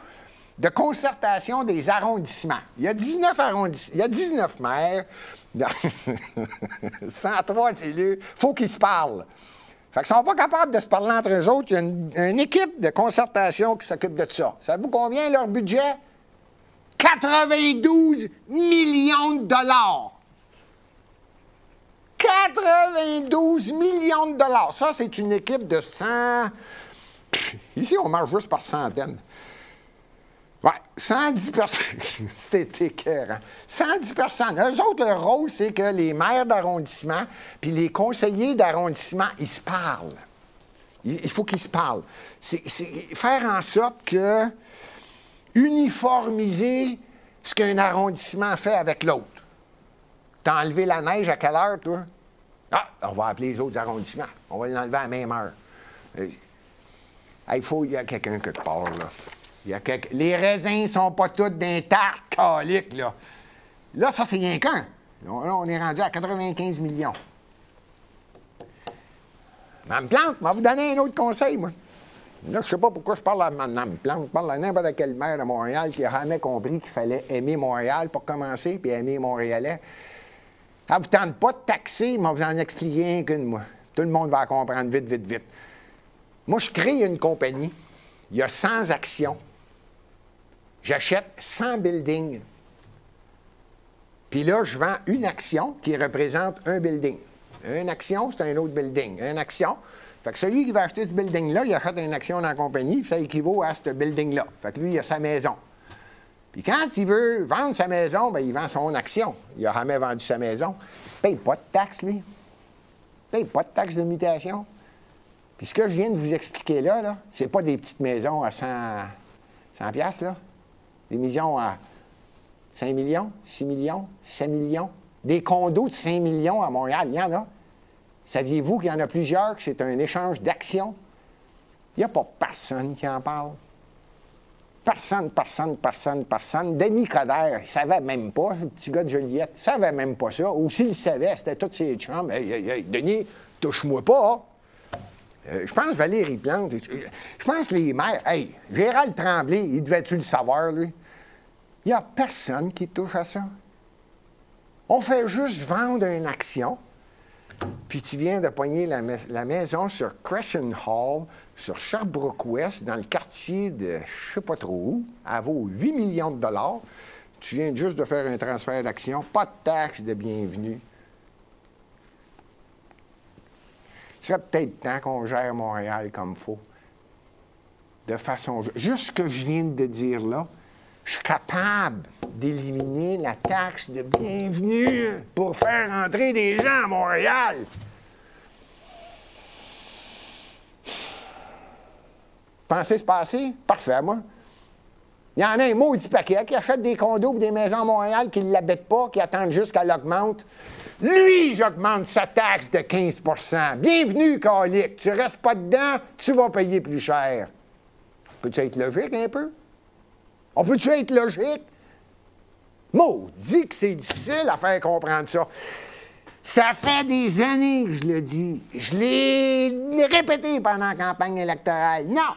de concertation des arrondissements. Il y a 19 arrondissements, il y a 19 maires, 103 élus. Il faut qu'ils se parlent. Fait qu'ils ne sont pas capables de se parler entre eux autres. Il y a une équipe de concertation qui s'occupe de ça. Savez-vous combien leur budget? 92 millions de $. 92 millions de $. Ça, c'est une équipe de 100... Ici, on marche juste par centaines. Ouais, 110 personnes. C'était écœurant. 110 personnes. Eux autres, leur rôle, c'est que les maires d'arrondissement puis les conseillers d'arrondissement, ils se parlent. Il faut qu'ils se parlent. C'est faire en sorte que uniformiser ce qu'un arrondissement fait avec l'autre. T'as enlevé la neige à quelle heure, toi? Ah, on va appeler les autres arrondissements. On va l'enlever à la même heure. Il y a quelqu'un quelque part, là. Les raisins ne sont pas tous d'un tarte calique, là. Là, ça, c'est rien qu'un. Là, on est rendu à 95 millions. Mme Plante, je vais vous donner un autre conseil, moi. Là, je ne sais pas pourquoi je parle à Mme Plante. Je parle à n'importe quel maire de Montréal qui n'a jamais compris qu'il fallait aimer Montréal pour commencer, puis aimer les Montréalais. Ça ne vous tente pas de taxer, mais vous en expliquer un qu'une, moi. Tout le monde va comprendre vite, vite, vite. Moi, je crée une compagnie. Il y a 100 actions. J'achète 100 buildings. Puis là, je vends une action qui représente un building. Une action, c'est un autre building. Une action. Fait que celui qui va acheter ce building-là, il achète une action dans la compagnie, ça équivaut à ce building-là. Fait que lui, il a sa maison. Puis quand il veut vendre sa maison, bien, il vend son action. Il n'a jamais vendu sa maison. Il ne paye pas de taxes, lui. Il ne paye pas de taxes de mutation. Puis ce que je viens de vous expliquer là, c'est pas des petites maisons à 100 piastres, là. Des maisons à 5 millions, 6 millions, 7 millions. Des condos de 5 millions à Montréal, il y en a. Saviez-vous qu'il y en a plusieurs, que c'est un échange d'actions? Il n'y a pas personne qui en parle. Personne. Denis Coderre, il ne savait même pas, le petit gars de Joliette, il ne savait même pas ça. Ou s'il le savait, c'était tous ses chums. Hey, Denis, touche-moi pas. Je pense Valérie Plante. Je pense les maires. Hey, Gérald Tremblay, il devait-tu le savoir, lui? Il n'y a personne qui touche à ça. On fait juste vendre une action, puis tu viens de pogner la maison sur Crescent Hall, sur Sherbrooke-Ouest, dans le quartier de je ne sais pas trop où, elle vaut 8 millions de $. Tu viens juste de faire un transfert d'action, pas de taxe de bienvenue. Il serait peut-être temps qu'on gère Montréal comme il faut. De façon... Juste ce que je viens de dire là, je suis capable d'éliminer la taxe de bienvenue pour faire entrer des gens à Montréal. Pensez se passer? Parfait, moi. Il y en a un maudit paquet qui achète des condos ou des maisons à Montréal qui ne l'habitent pas, qui attendent juste qu'elle augmente. Lui, j'augmente sa taxe de 15 %. Bienvenue, calique. Tu restes pas dedans, tu vas payer plus cher. Peux-tu être logique un peu? On peut-tu être logique? Maudit que c'est difficile à faire comprendre ça. Ça fait des années que je le dis. Je l'ai répété pendant la campagne électorale. Non!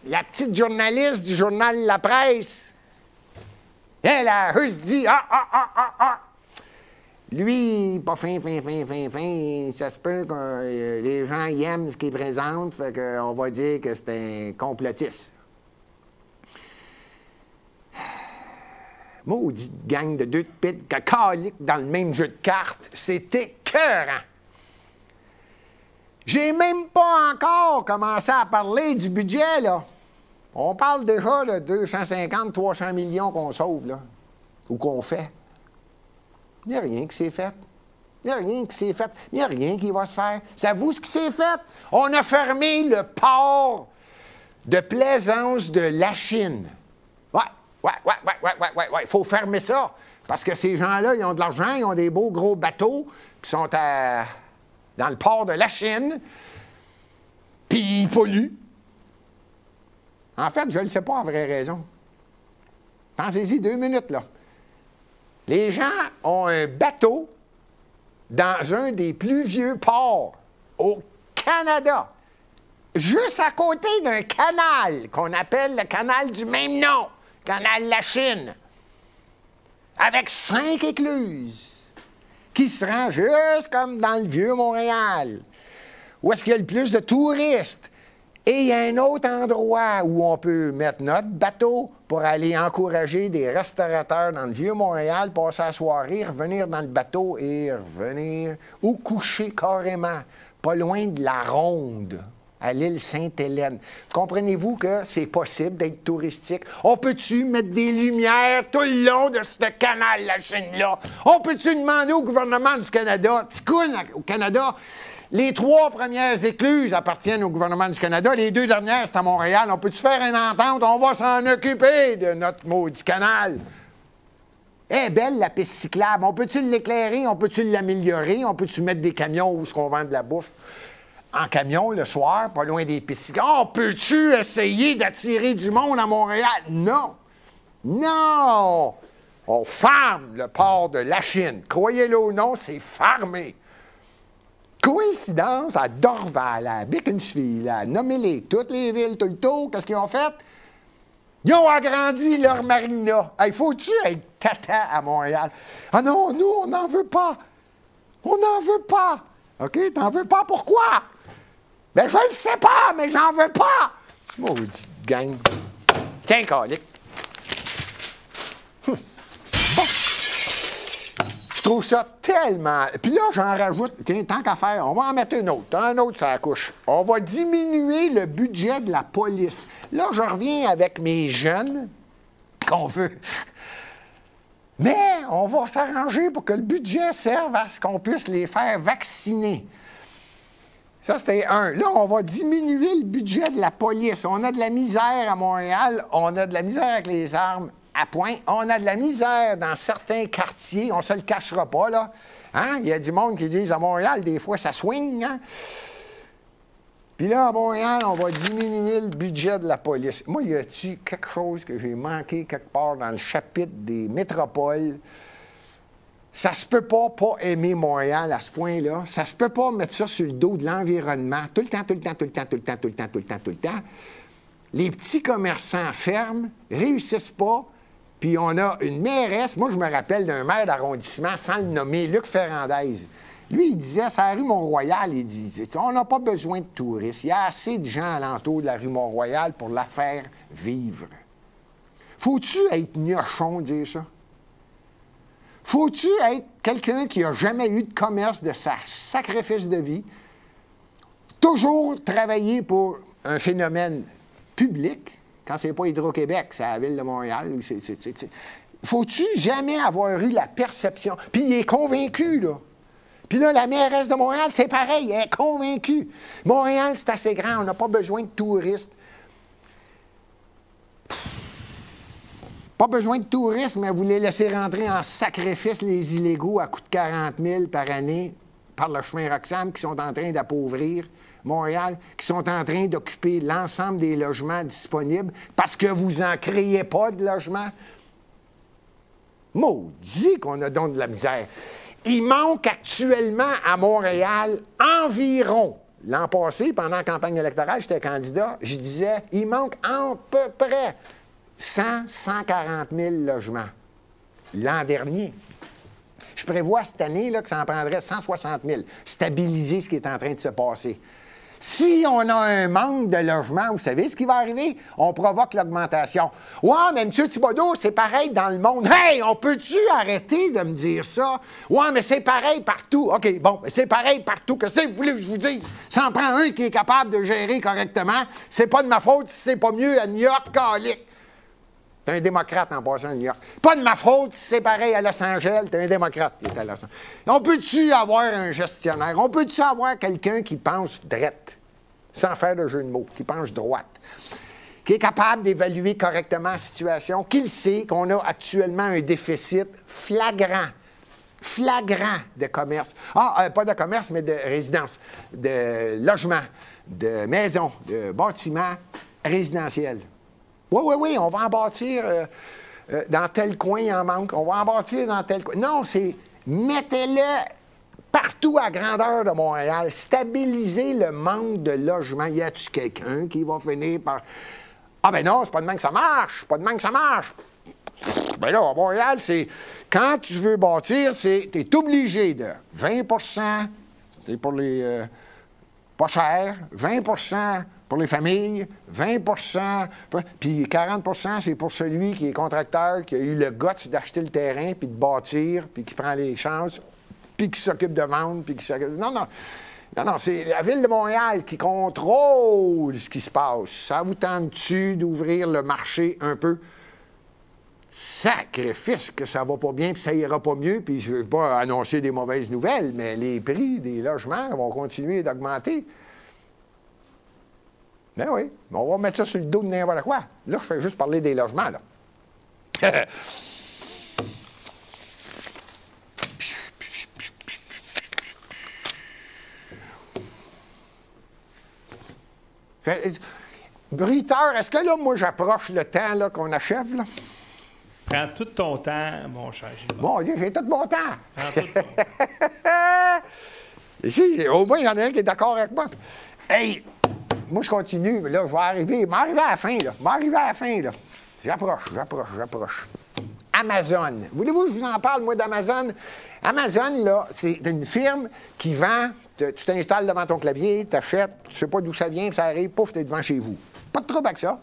La petite journaliste du journal La Presse, elle a juste dit « Ah! » Lui, pas fin. Ça se peut que les gens y aiment ce qu'il présente, fait qu'on va dire que c'est un complotiste. Maudite gang de deux de pit caliques dans le même jeu de cartes. C'était écœurant. J'ai même pas encore commencé à parler du budget, là. On parle déjà de 250-300 millions qu'on sauve, là, ou qu'on fait. Il n'y a rien qui s'est fait. Il n'y a rien qui s'est fait. Il n'y a rien qui va se faire. Savez-vous ce qui s'est fait? On a fermé le port de plaisance de la Chine. Ouais. Il faut fermer ça. Parce que ces gens-là, ils ont de l'argent, ils ont des beaux gros bateaux qui sont dans le port de la Chine, puis ils polluent. En fait, je ne le sais pas en vraie raison. Pensez-y 2 minutes, là. Les gens ont un bateau dans un des plus vieux ports au Canada, juste à côté d'un canal qu'on appelle le canal du même nom, canal La Chine, avec 5 écluses, qui se rend juste comme dans le vieux Montréal, où est-ce qu'il y a le plus de touristes. Et il y a un autre endroit où on peut mettre notre bateau pour aller encourager des restaurateurs dans le vieux Montréal, passer la soirée, revenir dans le bateau et revenir, ou coucher carrément, pas loin de la Ronde, à l'île Sainte-Hélène. Comprenez-vous que c'est possible d'être touristique? On peut-tu mettre des lumières tout le long de ce canal, la Chine-là? On peut-tu demander au gouvernement du Canada, au Canada, les 3 premières écluses appartiennent au gouvernement du Canada, les 2 dernières, c'est à Montréal. On peut-tu faire une entente? On va s'en occuper de notre maudit canal. Eh, belle, la piste cyclable. On peut-tu l'éclairer? On peut-tu l'améliorer? On peut-tu mettre des camions où on vend de la bouffe en camion le soir, pas loin des pistes cyclables? On peut-tu essayer d'attirer du monde à Montréal? Non! Non! On ferme le port de la Chine. Croyez-le ou non, c'est fermé. Coïncidence, à Dorval, à Beaconsfield, à nommez-les, toutes les villes, tout le tour, qu'est-ce qu'ils ont fait? Ils ont agrandi leur marina. Hey, faut-tu être tata à Montréal? Ah non, nous, on n'en veut pas. On n'en veut pas. OK, t'en veux pas, pourquoi? Ben, je le sais pas, mais j'en veux pas. Maudite gang. Tiens, calique. Bon. Je trouve ça tellement... Puis là, j'en rajoute... Tiens, tant qu'à faire, on va en mettre un autre sur la couche. On va diminuer le budget de la police. Là, je reviens avec mes jeunes qu'on veut. Mais on va s'arranger pour que le budget serve à ce qu'on puisse les faire vacciner. Ça, c'était un. Là, on va diminuer le budget de la police. On a de la misère à Montréal, on a de la misère avec les armes à point. On a de la misère dans certains quartiers, on ne se le cachera pas, là. Hein? Il y a du monde qui disent à Montréal, des fois, ça swing, hein? Puis là, à Montréal, on va diminuer le budget de la police. Moi, y a-t-il quelque chose que j'ai manqué quelque part dans le chapitre des métropoles? Ça se peut pas aimer Montréal à ce point-là. Ça se peut pas mettre ça sur le dos de l'environnement. Tout le temps. Les petits commerçants ferment, réussissent pas, puis on a une mairesse. Moi, je me rappelle d'un maire d'arrondissement, sans le nommer, Luc Ferrandez. Lui, il disait, c'est la rue Mont-Royal, il disait, on n'a pas besoin de touristes. Il y a assez de gens alentour de la rue Mont-Royal pour la faire vivre. Faut-tu être gnochon de dire ça? Faut-tu être quelqu'un qui n'a jamais eu de commerce de sa sacrifice de vie, toujours travailler pour un phénomène public, quand c'est pas Hydro-Québec, c'est la Ville de Montréal. Faut-tu jamais avoir eu la perception? Puis il est convaincu, là. Puis là, la mairesse de Montréal, c'est pareil, elle est convaincue. Montréal, c'est assez grand, on n'a pas besoin de touristes. Pas besoin de tourisme, mais vous les laissez rentrer en sacrifice, les illégaux, à coût de 40 000 par année, par le chemin Roxham, qui sont en train d'appauvrir Montréal, qui sont en train d'occuper l'ensemble des logements disponibles parce que vous n'en créez pas de logements. Maudit qu'on a donc de la misère. Il manque actuellement à Montréal environ, l'an passé, pendant la campagne électorale, j'étais candidat, je disais, il manque à peu près 140 000 logements. L'an dernier, je prévois cette année là, que ça en prendrait 160 000. Stabiliser ce qui est en train de se passer. Si on a un manque de logements, vous savez ce qui va arriver? On provoque l'augmentation. Ouais, mais M. Thibodeau, c'est pareil dans le monde. Hey, on peut-tu arrêter de me dire ça? Ouais, mais c'est pareil partout. OK, bon, c'est pareil partout. Qu'est-ce que vous voulez que je vous dise? Ça en prend un qui est capable de gérer correctement. C'est pas de ma faute si c'est pas mieux à New York, calique. T'es un démocrate en passant à New York. Pas de ma faute si c'est pareil à Los Angeles. T'es un démocrate qui est à Los Angeles. On peut-tu avoir un gestionnaire? On peut-tu avoir quelqu'un qui pense drette, sans faire de jeu de mots, qui pense droite, qui est capable d'évaluer correctement la situation, qui sait qu'on a actuellement un déficit flagrant de commerce. Pas de commerce, mais de résidence, de logement, de maisons, de bâtiments résidentiels. Oui, on va en bâtir dans tel coin, il en manque. On va en bâtir dans tel coin. Non, c'est mettez-le partout à grandeur de Montréal. Stabiliser le manque de logement. Y a-tu quelqu'un qui va finir par... Ah ben non, c'est pas de même que ça marche. Pas de même que ça marche. Ben là, à Montréal, c'est... Quand tu veux bâtir, tu es obligé de 20 c'est pour les... pas cher, 20 pour les familles, 20 puis 40 c'est pour celui qui est contracteur, qui a eu le guts d'acheter le terrain, puis de bâtir, puis qui prend les chances, puis qui s'occupe de vendre, puis qui s'occupe... Non, c'est la Ville de Montréal qui contrôle ce qui se passe. Ça vous tente-tu d'ouvrir le marché un peu? Sacrifice que ça va pas bien, puis ça ira pas mieux, puis je ne veux pas annoncer des mauvaises nouvelles, mais les prix des logements vont continuer d'augmenter. Ben oui, on va mettre ça sur le dos de n'importe quoi. Là, je fais juste parler des logements, là. Bruiteur, est-ce que là, moi, j'approche le temps là, qu'on achève, là? Prends tout ton temps, mon cher Gilles. Bon, j'ai tout mon temps. Prends tout ton temps. Ici, au moins, il y en a un qui est d'accord avec moi. Hey! Moi, je continue, mais là, je vais arriver. M'arriver à la fin, là. J'approche. Amazon. Voulez-vous que je vous en parle, moi, d'Amazon? Amazon, là, c'est une firme qui vend. Tu t'installes devant ton clavier, tu achètes, tu sais pas d'où ça vient, puis ça arrive, pouf, t'es devant chez vous. Pas de trouble avec ça.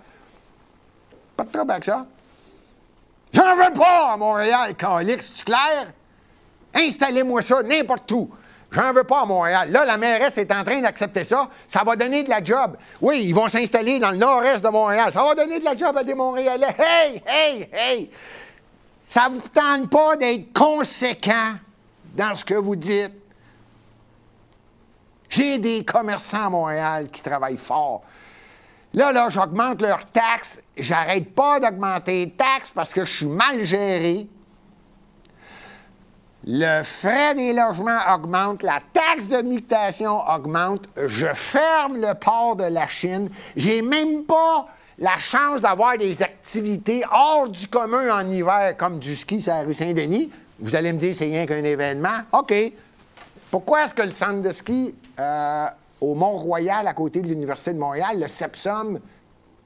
J'en veux pas à Montréal, calique, c'est clair? Installez-moi ça n'importe où. J'en veux pas à Montréal. Là, la mairesse est en train d'accepter ça. Ça va donner de la job. Oui, ils vont s'installer dans le nord-est de Montréal. Ça va donner de la job à des Montréalais. Hey! Ça vous tente pas d'être conséquent dans ce que vous dites? J'ai des commerçants à Montréal qui travaillent fort. Là, j'augmente leurs taxes. J'arrête pas d'augmenter les taxes parce que je suis mal géré. Le frais des logements augmente, la taxe de mutation augmente, je ferme le port de la Chine, j'ai même pas la chance d'avoir des activités hors du commun en hiver, comme du ski sur la rue Saint-Denis. Vous allez me dire, c'est rien qu'un événement. OK. Pourquoi est-ce que le centre de ski au Mont-Royal, à côté de l'Université de Montréal, le Sepsum,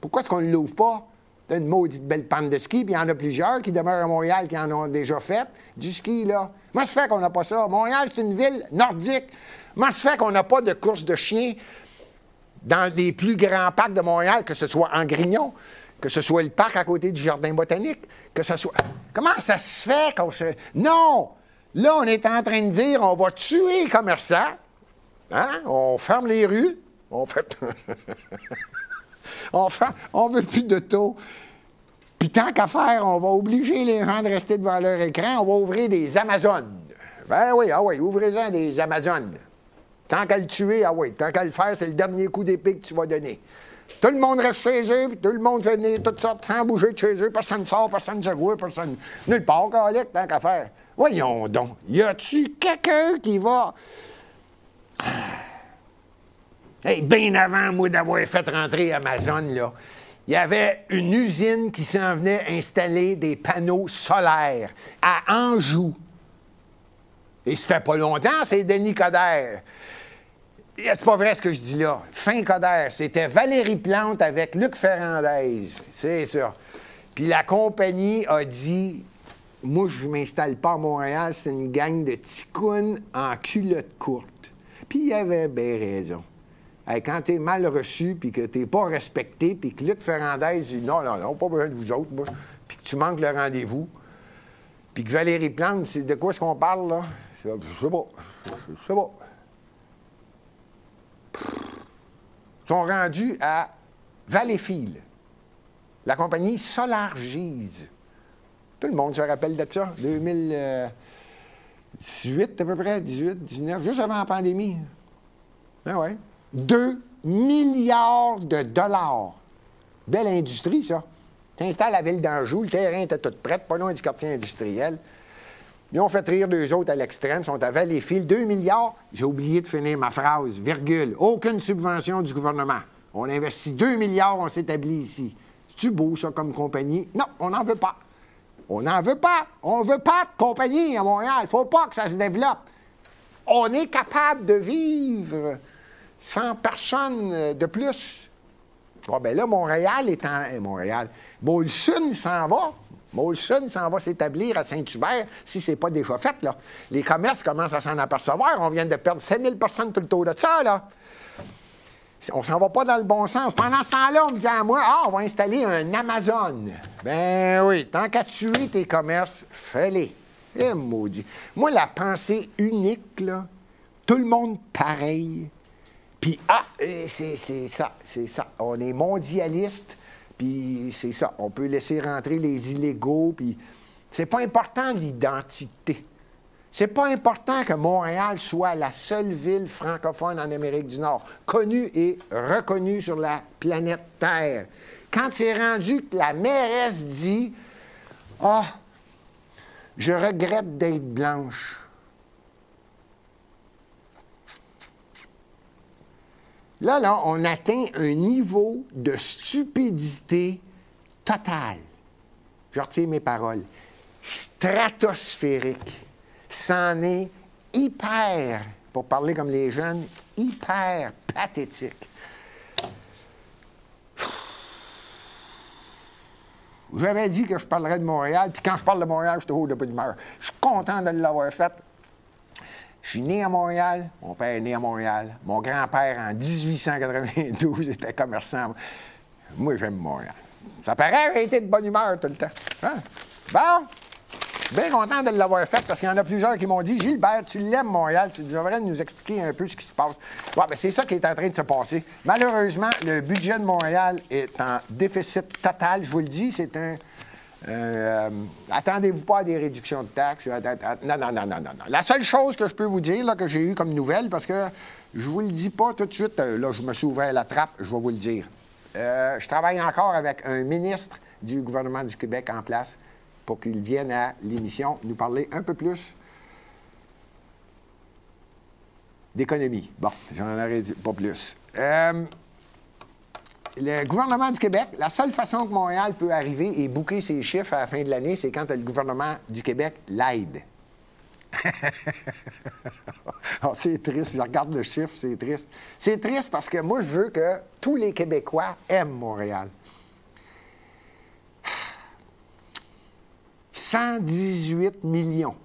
pourquoi est-ce qu'on ne l'ouvre pas? C'est une maudite belle pente de ski, puis il y en a plusieurs qui demeurent à Montréal qui en ont déjà fait du ski, là. Comment se fait qu'on n'a pas ça? Montréal, c'est une ville nordique. Comment se fait qu'on n'a pas de course de chiens dans les plus grands parcs de Montréal, que ce soit en Grignon, que ce soit le parc à côté du Jardin botanique, que ce soit... Comment ça se fait qu'on se... Non! Là, on est en train de dire, on va tuer les commerçants, hein? On ferme les rues, on fait... on veut plus de taux. Puis tant qu'à faire, on va obliger les gens de rester devant leur écran, on va ouvrir des Amazones. Ben oui, ouvrez-en des Amazones. Tant qu'à le tuer, tant qu'à le faire, c'est le dernier coup d'épée que tu vas donner. Tout le monde reste chez eux, puis tout le monde fait venir toutes sortes sans bouger de chez eux. Personne ne sort, personne ne se voit, personne... Nulle part, calique, tant qu'à faire. Voyons donc, y a-tu quelqu'un qui va... Hey, bien avant, moi, d'avoir fait rentrer Amazon, là, il y avait une usine qui s'en venait installer des panneaux solaires à Anjou. Et ça fait pas longtemps, c'est Denis Coderre. C'est pas vrai ce que je dis là. Fin Coderre, c'était Valérie Plante avec Luc Ferrandez. C'est ça. Puis la compagnie a dit... Moi, je ne m'installe pas à Montréal, c'est une gang de ticounes en culotte courte. Puis il avait bien raison. Hey, quand tu es mal reçu, puis que tu n'es pas respecté, puis que Luc Ferrandez dit non, pas besoin de vous autres, moi, puis que tu manques le rendez-vous, puis que Valérie Plante, c'est de quoi est-ce qu'on parle, là? Je sais pas. Ils sont rendus à Valleyfield, la compagnie Solargise. Tout le monde se rappelle de ça, 2018 à peu près, 18, 19, juste avant la pandémie. Ben ouais. 2 milliards de dollars. Belle industrie, ça. T'installes à la ville d'Anjou, le terrain était tout prêt, pas loin du quartier industriel. Ils ont fait rire deux autres à l'extrême, ils sont à Valleyfield. 2 milliards, j'ai oublié de finir ma phrase, virgule. Aucune subvention du gouvernement. On investit 2 milliards, on s'établit ici. C'est-tu beau, ça, comme compagnie? Non, on n'en veut pas. On n'en veut pas. On ne veut pas de compagnie à Montréal. Il ne faut pas que ça se développe. On est capable de vivre sans personne de plus. Bon, bien là, Montréal est en... Montréal. Molson s'en va. Molson s'en va s'établir à Saint-Hubert, si ce n'est pas déjà fait, là. Les commerces commencent à s'en apercevoir. On vient de perdre 5000 personnes tout le tour de ça, là. On s'en va pas dans le bon sens. Pendant ce temps-là, on me dit à moi, on va installer un Amazon. Ben oui, tant qu'à tuer tes commerces, fais-les. Eh, maudit. Moi, la pensée unique, là, tout le monde pareil. Puis, c'est ça. On est mondialiste, puis c'est ça. On peut laisser rentrer les illégaux, puis c'est pas important l'identité. C'est pas important que Montréal soit la seule ville francophone en Amérique du Nord, connue et reconnue sur la planète Terre. Quand c'est rendu que la mairesse dit « Ah, je regrette d'être blanche », là, on atteint un niveau de stupidité totale. Je retiens mes paroles. Stratosphérique. C'en est hyper, pour parler comme les jeunes, hyper pathétique. J'avais dit que je parlerais de Montréal, puis quand je parle de Montréal, je suis toujours de bonne humeur. Je suis content de l'avoir fait. Je suis né à Montréal, mon père est né à Montréal. Mon grand-père, en 1892, était commerçant. Moi, j'aime Montréal. Ça paraît, j'ai été de bonne humeur tout le temps. Hein? Bon, je suis bien content de l'avoir fait parce qu'il y en a plusieurs qui m'ont dit « Gilbert, tu l'aimes, Montréal, tu devrais nous expliquer un peu ce qui se passe. » Ouais, ben c'est ça qui est en train de se passer. Malheureusement, le budget de Montréal est en déficit total. Je vous le dis, c'est un... attendez-vous pas à des réductions de taxes. Non. La seule chose que je peux vous dire, là, que j'ai eue comme nouvelle, parce que je vous le dis pas tout de suite, là, je me suis ouvert la trappe, je vais vous le dire. Je travaille encore avec un ministre du gouvernement du Québec en place pour qu'il vienne à l'émission nous parler un peu plus d'économie. Bon, j'en aurais dit pas plus. Le gouvernement du Québec, la seule façon que Montréal peut arriver et boucler ses chiffres à la fin de l'année, c'est quand le gouvernement du Québec l'aide. Alors, c'est triste, je regarde le chiffre, c'est triste. C'est triste parce que moi, je veux que tous les Québécois aiment Montréal. 118 millions.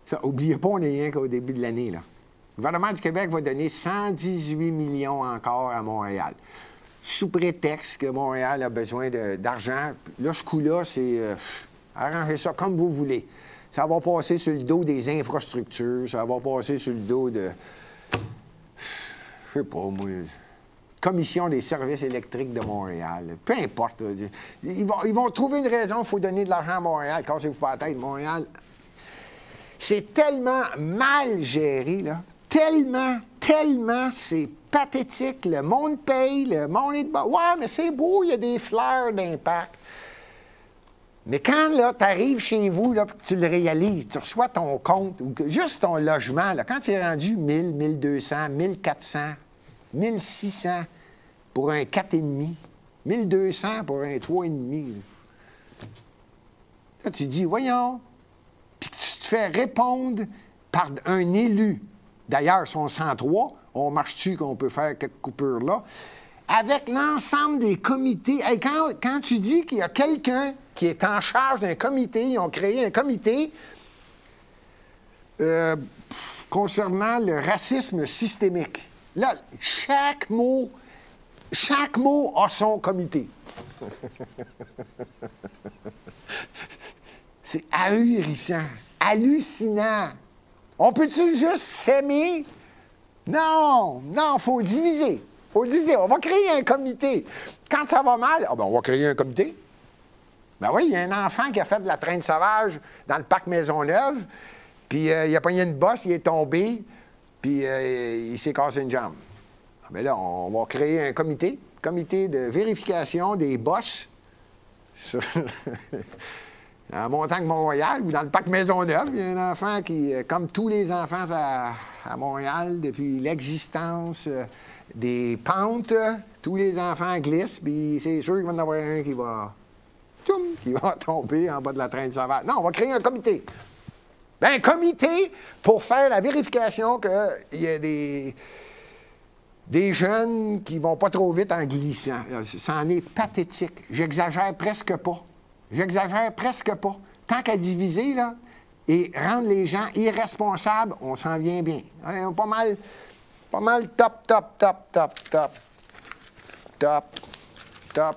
Ça, oubliez pas, on n'est rien qu'au début de l'année, là. Le gouvernement du Québec va donner 118 millions encore à Montréal. Sous prétexte que Montréal a besoin d'argent. Là, ce coup-là, c'est arrangez ça comme vous voulez. Ça va passer sur le dos des infrastructures, ça va passer sur le dos de... Je sais pas, moi... Commission des services électriques de Montréal. Peu importe. Ils vont trouver une raison, il faut donner de l'argent à Montréal. Cassez-vous pas la tête, Montréal. C'est tellement mal géré, là. Tellement c'est pathétique. Le monde paye, le monde est de bas. Ouais, mais c'est beau, il y a des fleurs d'impact. Mais quand tu arrives chez vous, là, que tu le réalises, tu reçois ton compte, ou juste ton logement, là, quand tu es rendu 1000, 1200, 1400, 1600 pour un 4,5, 1200 pour un 3,5. Là, tu dis, voyons, puis que tu te fais répondre par un élu. D'ailleurs, si on 103, on marche-tu qu'on peut faire quelques coupures là? Avec l'ensemble des comités. Hey, quand tu dis qu'il y a quelqu'un qui est en charge d'un comité, ils ont créé un comité concernant le racisme systémique. Là, chaque mot a son comité. C'est ahurissant, hallucinant. On peut-tu juste s'aimer? Non, il faut diviser. On va créer un comité. Quand ça va mal, on va créer un comité. Ben oui, il y a un enfant qui a fait de la traîne sauvage dans le parc Maisonneuve, puis il a pogné une bosse, il est tombé, puis il s'est cassé une jambe. Ben là, on va créer un comité de vérification des bosses sur à Montagne-Mont-Royal ou dans le parc Maisonneuve. Il y a un enfant qui, comme tous les enfants à Montréal, depuis l'existence des pentes, tous les enfants glissent, puis c'est sûr qu'il va y en avoir un qui va tomber en bas de la traîne sauvage. Non, on va créer un comité. Un comité pour faire la vérification qu'il y a des jeunes qui vont pas trop vite en glissant. Ça en est pathétique. J'exagère presque pas. Tant qu'à diviser, là, et rendre les gens irresponsables, on s'en vient bien. Pas mal top.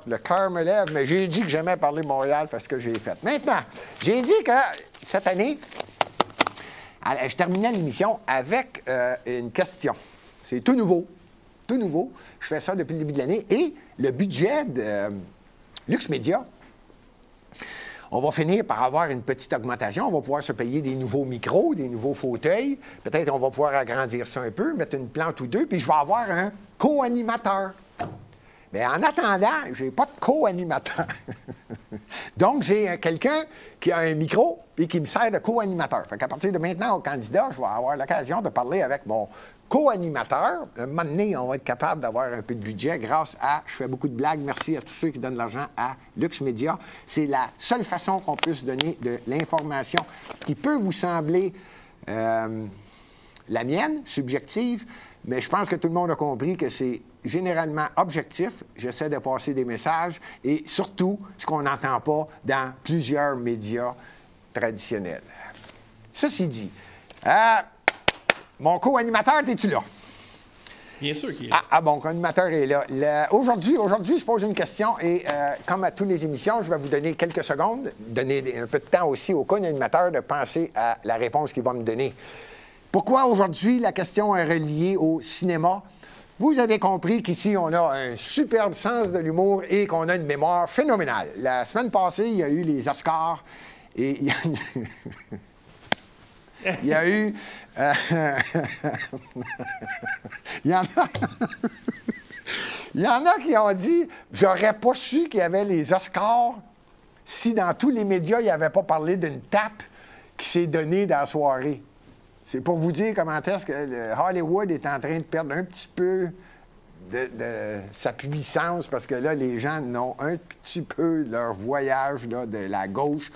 Le cœur me lève, mais j'ai dit que j'aimais parler de Montréal, fait ce que j'ai fait. Maintenant, j'ai dit que cette année, je terminais l'émission avec une question. C'est tout nouveau. Je fais ça depuis le début de l'année. Et le budget de Luxe Média, on va finir par avoir une petite augmentation. On va pouvoir se payer des nouveaux micros, des nouveaux fauteuils. Peut-être on va pouvoir agrandir ça un peu, mettre une plante ou deux, puis je vais avoir un co-animateur. Mais en attendant, je n'ai pas de co-animateur. Donc, j'ai quelqu'un qui a un micro et qui me sert de co-animateur. Fait qu'à partir de maintenant, au candidat, je vais avoir l'occasion de parler avec mon co-animateur. Un moment donné, on va être capable d'avoir un peu de budget grâce à... Je fais beaucoup de blagues. Merci à tous ceux qui donnent de l'argent à Luxe Média. C'est la seule façon qu'on puisse donner de l'information qui peut vous sembler la mienne, subjective, mais je pense que tout le monde a compris que c'est généralement objectif. J'essaie de passer des messages et surtout ce qu'on n'entend pas dans plusieurs médias traditionnels. Ceci dit, mon co-animateur, es-tu là? Bien sûr qu'il est là. Mon co-animateur est là. Aujourd'hui, je pose une question et comme à toutes les émissions, je vais vous donner quelques secondes, donner un peu de temps aussi au co-animateur de penser à la réponse qu'il va me donner. Pourquoi aujourd'hui la question est reliée au cinéma? Vous avez compris qu'ici, on a un superbe sens de l'humour et qu'on a une mémoire phénoménale. La semaine passée, il y a eu les Oscars et il y a eu... il y en a qui ont dit « J'aurais pas su qu'il y avait les Oscars si dans tous les médias, il n'y avait pas parlé d'une tape qui s'est donnée dans la soirée. » C'est pour vous dire comment est-ce que Hollywood est en train de perdre un petit peu de sa puissance parce que là, les gens n'ont un petit peu leur voyage là, de la gauche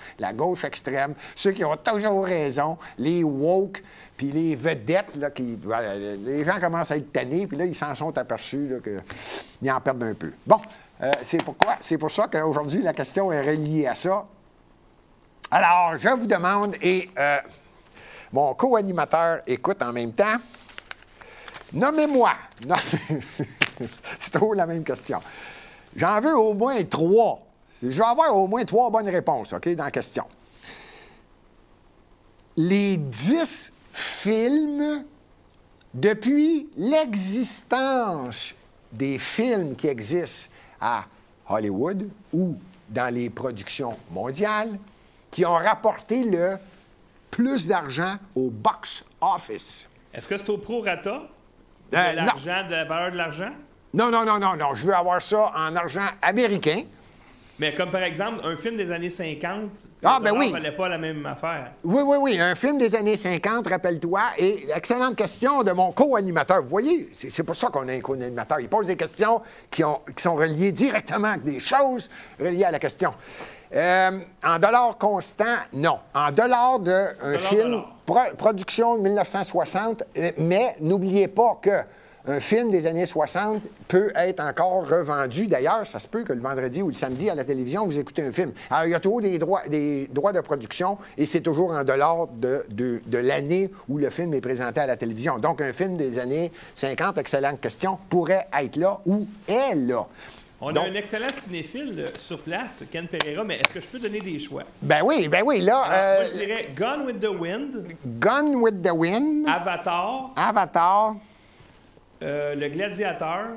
extrême, ceux qui ont toujours raison, les woke, puis les vedettes, là, les gens commencent à être tannés, puis là, ils s'en sont aperçus qu'ils en perdent un peu. Bon, c'est pour ça qu'aujourd'hui, la question est reliée à ça. Alors, je vous demande, et mon co-animateur écoute en même temps, nommez-moi. C'est toujours la même question. J'en veux au moins 3. Je vais avoir au moins 3 bonnes réponses, OK, dans la question. Les 10 films, depuis l'existence des films qui existent à Hollywood ou dans les productions mondiales, qui ont rapporté le plus d'argent au box office. Est-ce que c'est au prorata? De l'argent, de la valeur de l'argent? Non. Je veux avoir ça en argent américain. Mais comme par exemple, un film des années 50, oui. ne valait pas la même affaire. Oui. Un film des années 50, rappelle-toi. Et excellente question de mon co-animateur. Vous voyez, c'est pour ça qu'on a un co-animateur. Il pose des questions qui sont reliées directement avec des choses reliées à la question. En dollars constants, non. En dollars d'un film, production de 1960, mais n'oubliez pas que un film des années 60 peut être encore revendu. D'ailleurs, ça se peut que le vendredi ou le samedi à la télévision, vous écoutez un film. Alors, il y a toujours des droits de production et c'est toujours en dollars de l'année où le film est présenté à la télévision. Donc, un film des années 50, excellente question, pourrait être là ou est là. On a un excellent cinéphile sur place, Ken Pereira, mais est-ce que je peux donner des choix? Ben oui, là... moi, je dirais Gone with the Wind. Gone with the Wind. Avatar. Le Gladiateur.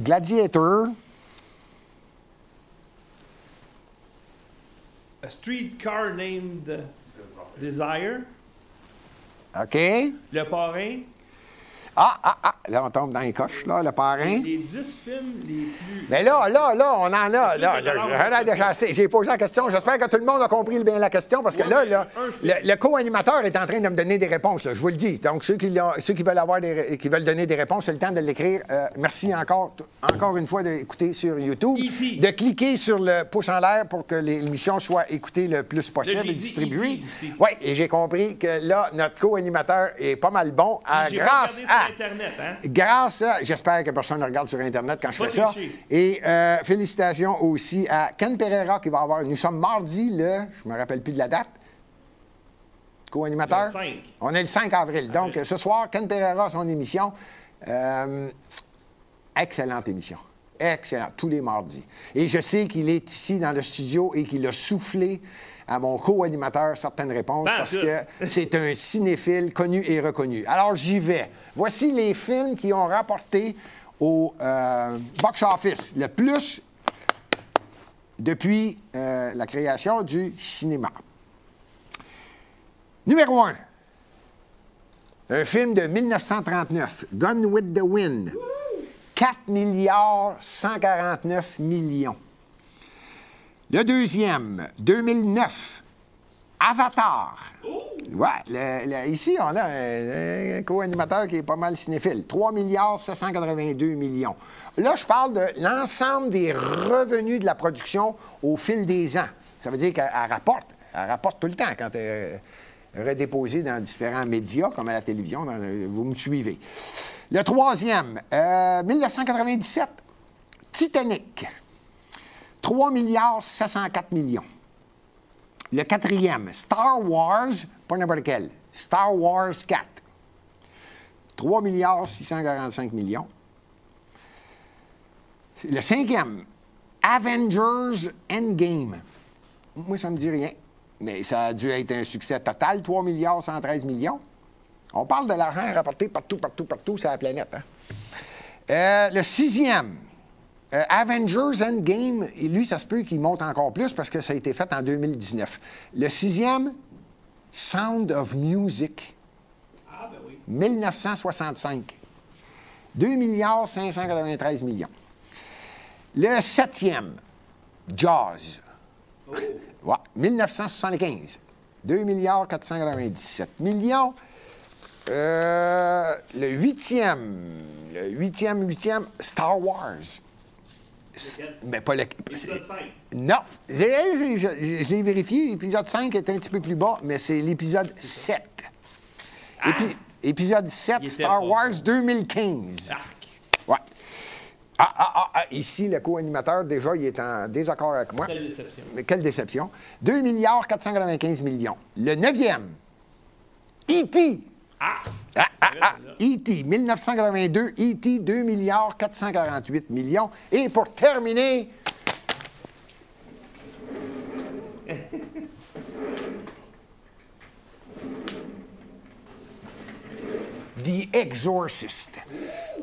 Gladiator. A Streetcar Named Desire. OK. Le Parrain. Là, on tombe dans les coches, là, le parrain. Les 10 films les plus... Mais là, on en a. J'ai posé la question. J'espère que tout le monde a compris bien la question, parce que le co-animateur est en train de me donner des réponses, là, je vous le dis. Donc, ceux qui veulent donner des réponses, c'est le temps de l'écrire. Merci encore une fois d'écouter sur YouTube. De cliquer sur le pouce en l'air pour que l'émission soit écoutée le plus possible et distribuée. Oui, et j'ai compris que là, notre co-animateur est pas mal bon. Grâce à... Internet, hein? Grâce à... J'espère que personne ne regarde sur Internet quand je fais ça. Et félicitations aussi à Ken Pereira qui va avoir... Nous sommes mardi, je me rappelle plus de la date. Co-animateur? Le 5. On est le 5 avril. Donc, ce soir, Ken Pereira, son émission. Excellente émission. Excellent. Tous les mardis. Et je sais qu'il est ici dans le studio et qu'il a soufflé à mon co-animateur certaines réponses parce que c'est un cinéphile connu et reconnu. Alors, j'y vais. Voici les films qui ont rapporté au box-office le plus depuis la création du cinéma. Numéro 1. Un film de 1939, Gone with the Wind. 4,149 millions. Le deuxième, 2009, Avatar. Ouais, ici, on a un co-animateur qui est pas mal cinéphile. 3,782 millions. Là, je parle de l'ensemble des revenus de la production au fil des ans. Ça veut dire qu'elle rapporte. Elle rapporte tout le temps quand elle est redéposée dans différents médias, comme à la télévision. Vous me suivez. Le troisième, 1997, Titanic. 3,704 millions. Le quatrième, Star Wars, pas n'importe quel, Star Wars 4. 3,645 millions. Le cinquième, Avengers Endgame. Moi, ça ne me dit rien, mais ça a dû être un succès total, 3,113 millions. On parle de l'argent rapporté partout sur la planète. Hein? Le sixième, Avengers Endgame, et lui, ça se peut qu'il monte encore plus parce que ça a été fait en 2019. Le sixième, Sound of Music. Ah, ben oui. 1965. 2,593 millions. Le septième, Jaws. Oh. Ouais, 1975. 2,497 millions. Le huitième, Star Wars. Mais pas l'épisode 5. Non. Je l'ai vérifié. L'épisode 5 est un petit peu plus bas, mais c'est l'épisode 7. Épisode 7, Star Wars 2015. Ouais. Ici, le co-animateur, déjà, il est en désaccord avec moi. Quelle déception. Mais quelle déception. 2,495 millions. Le neuvième, E.T. E.T. 1982, E.T. 2,448 millions. Et pour terminer... The Exorcist.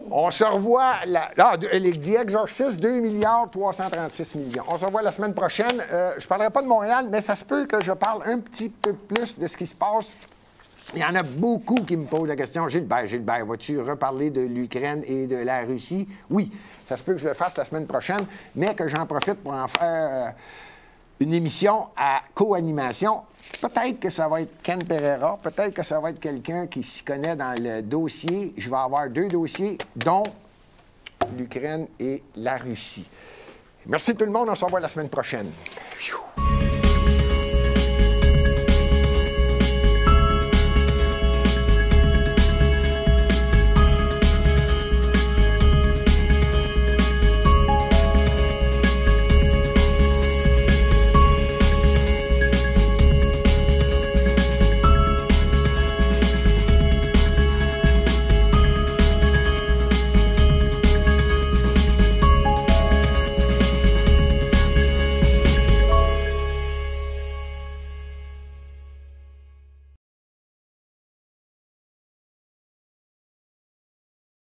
On se revoit... The Exorcist, 2,336 millions. On se revoit la semaine prochaine. Je ne parlerai pas de Montréal, mais ça se peut que je parle un petit peu plus de ce qui se passe Il y en a beaucoup qui me posent la question. Gilbert, vas-tu reparler de l'Ukraine et de la Russie? Oui, ça se peut que je le fasse la semaine prochaine, mais que j'en profite pour en faire une émission à co-animation. Peut-être que ça va être Ken Pereira, peut-être que ça va être quelqu'un qui s'y connaît dans le dossier. Je vais avoir 2 dossiers, dont l'Ukraine et la Russie. Merci tout le monde, on se revoit la semaine prochaine.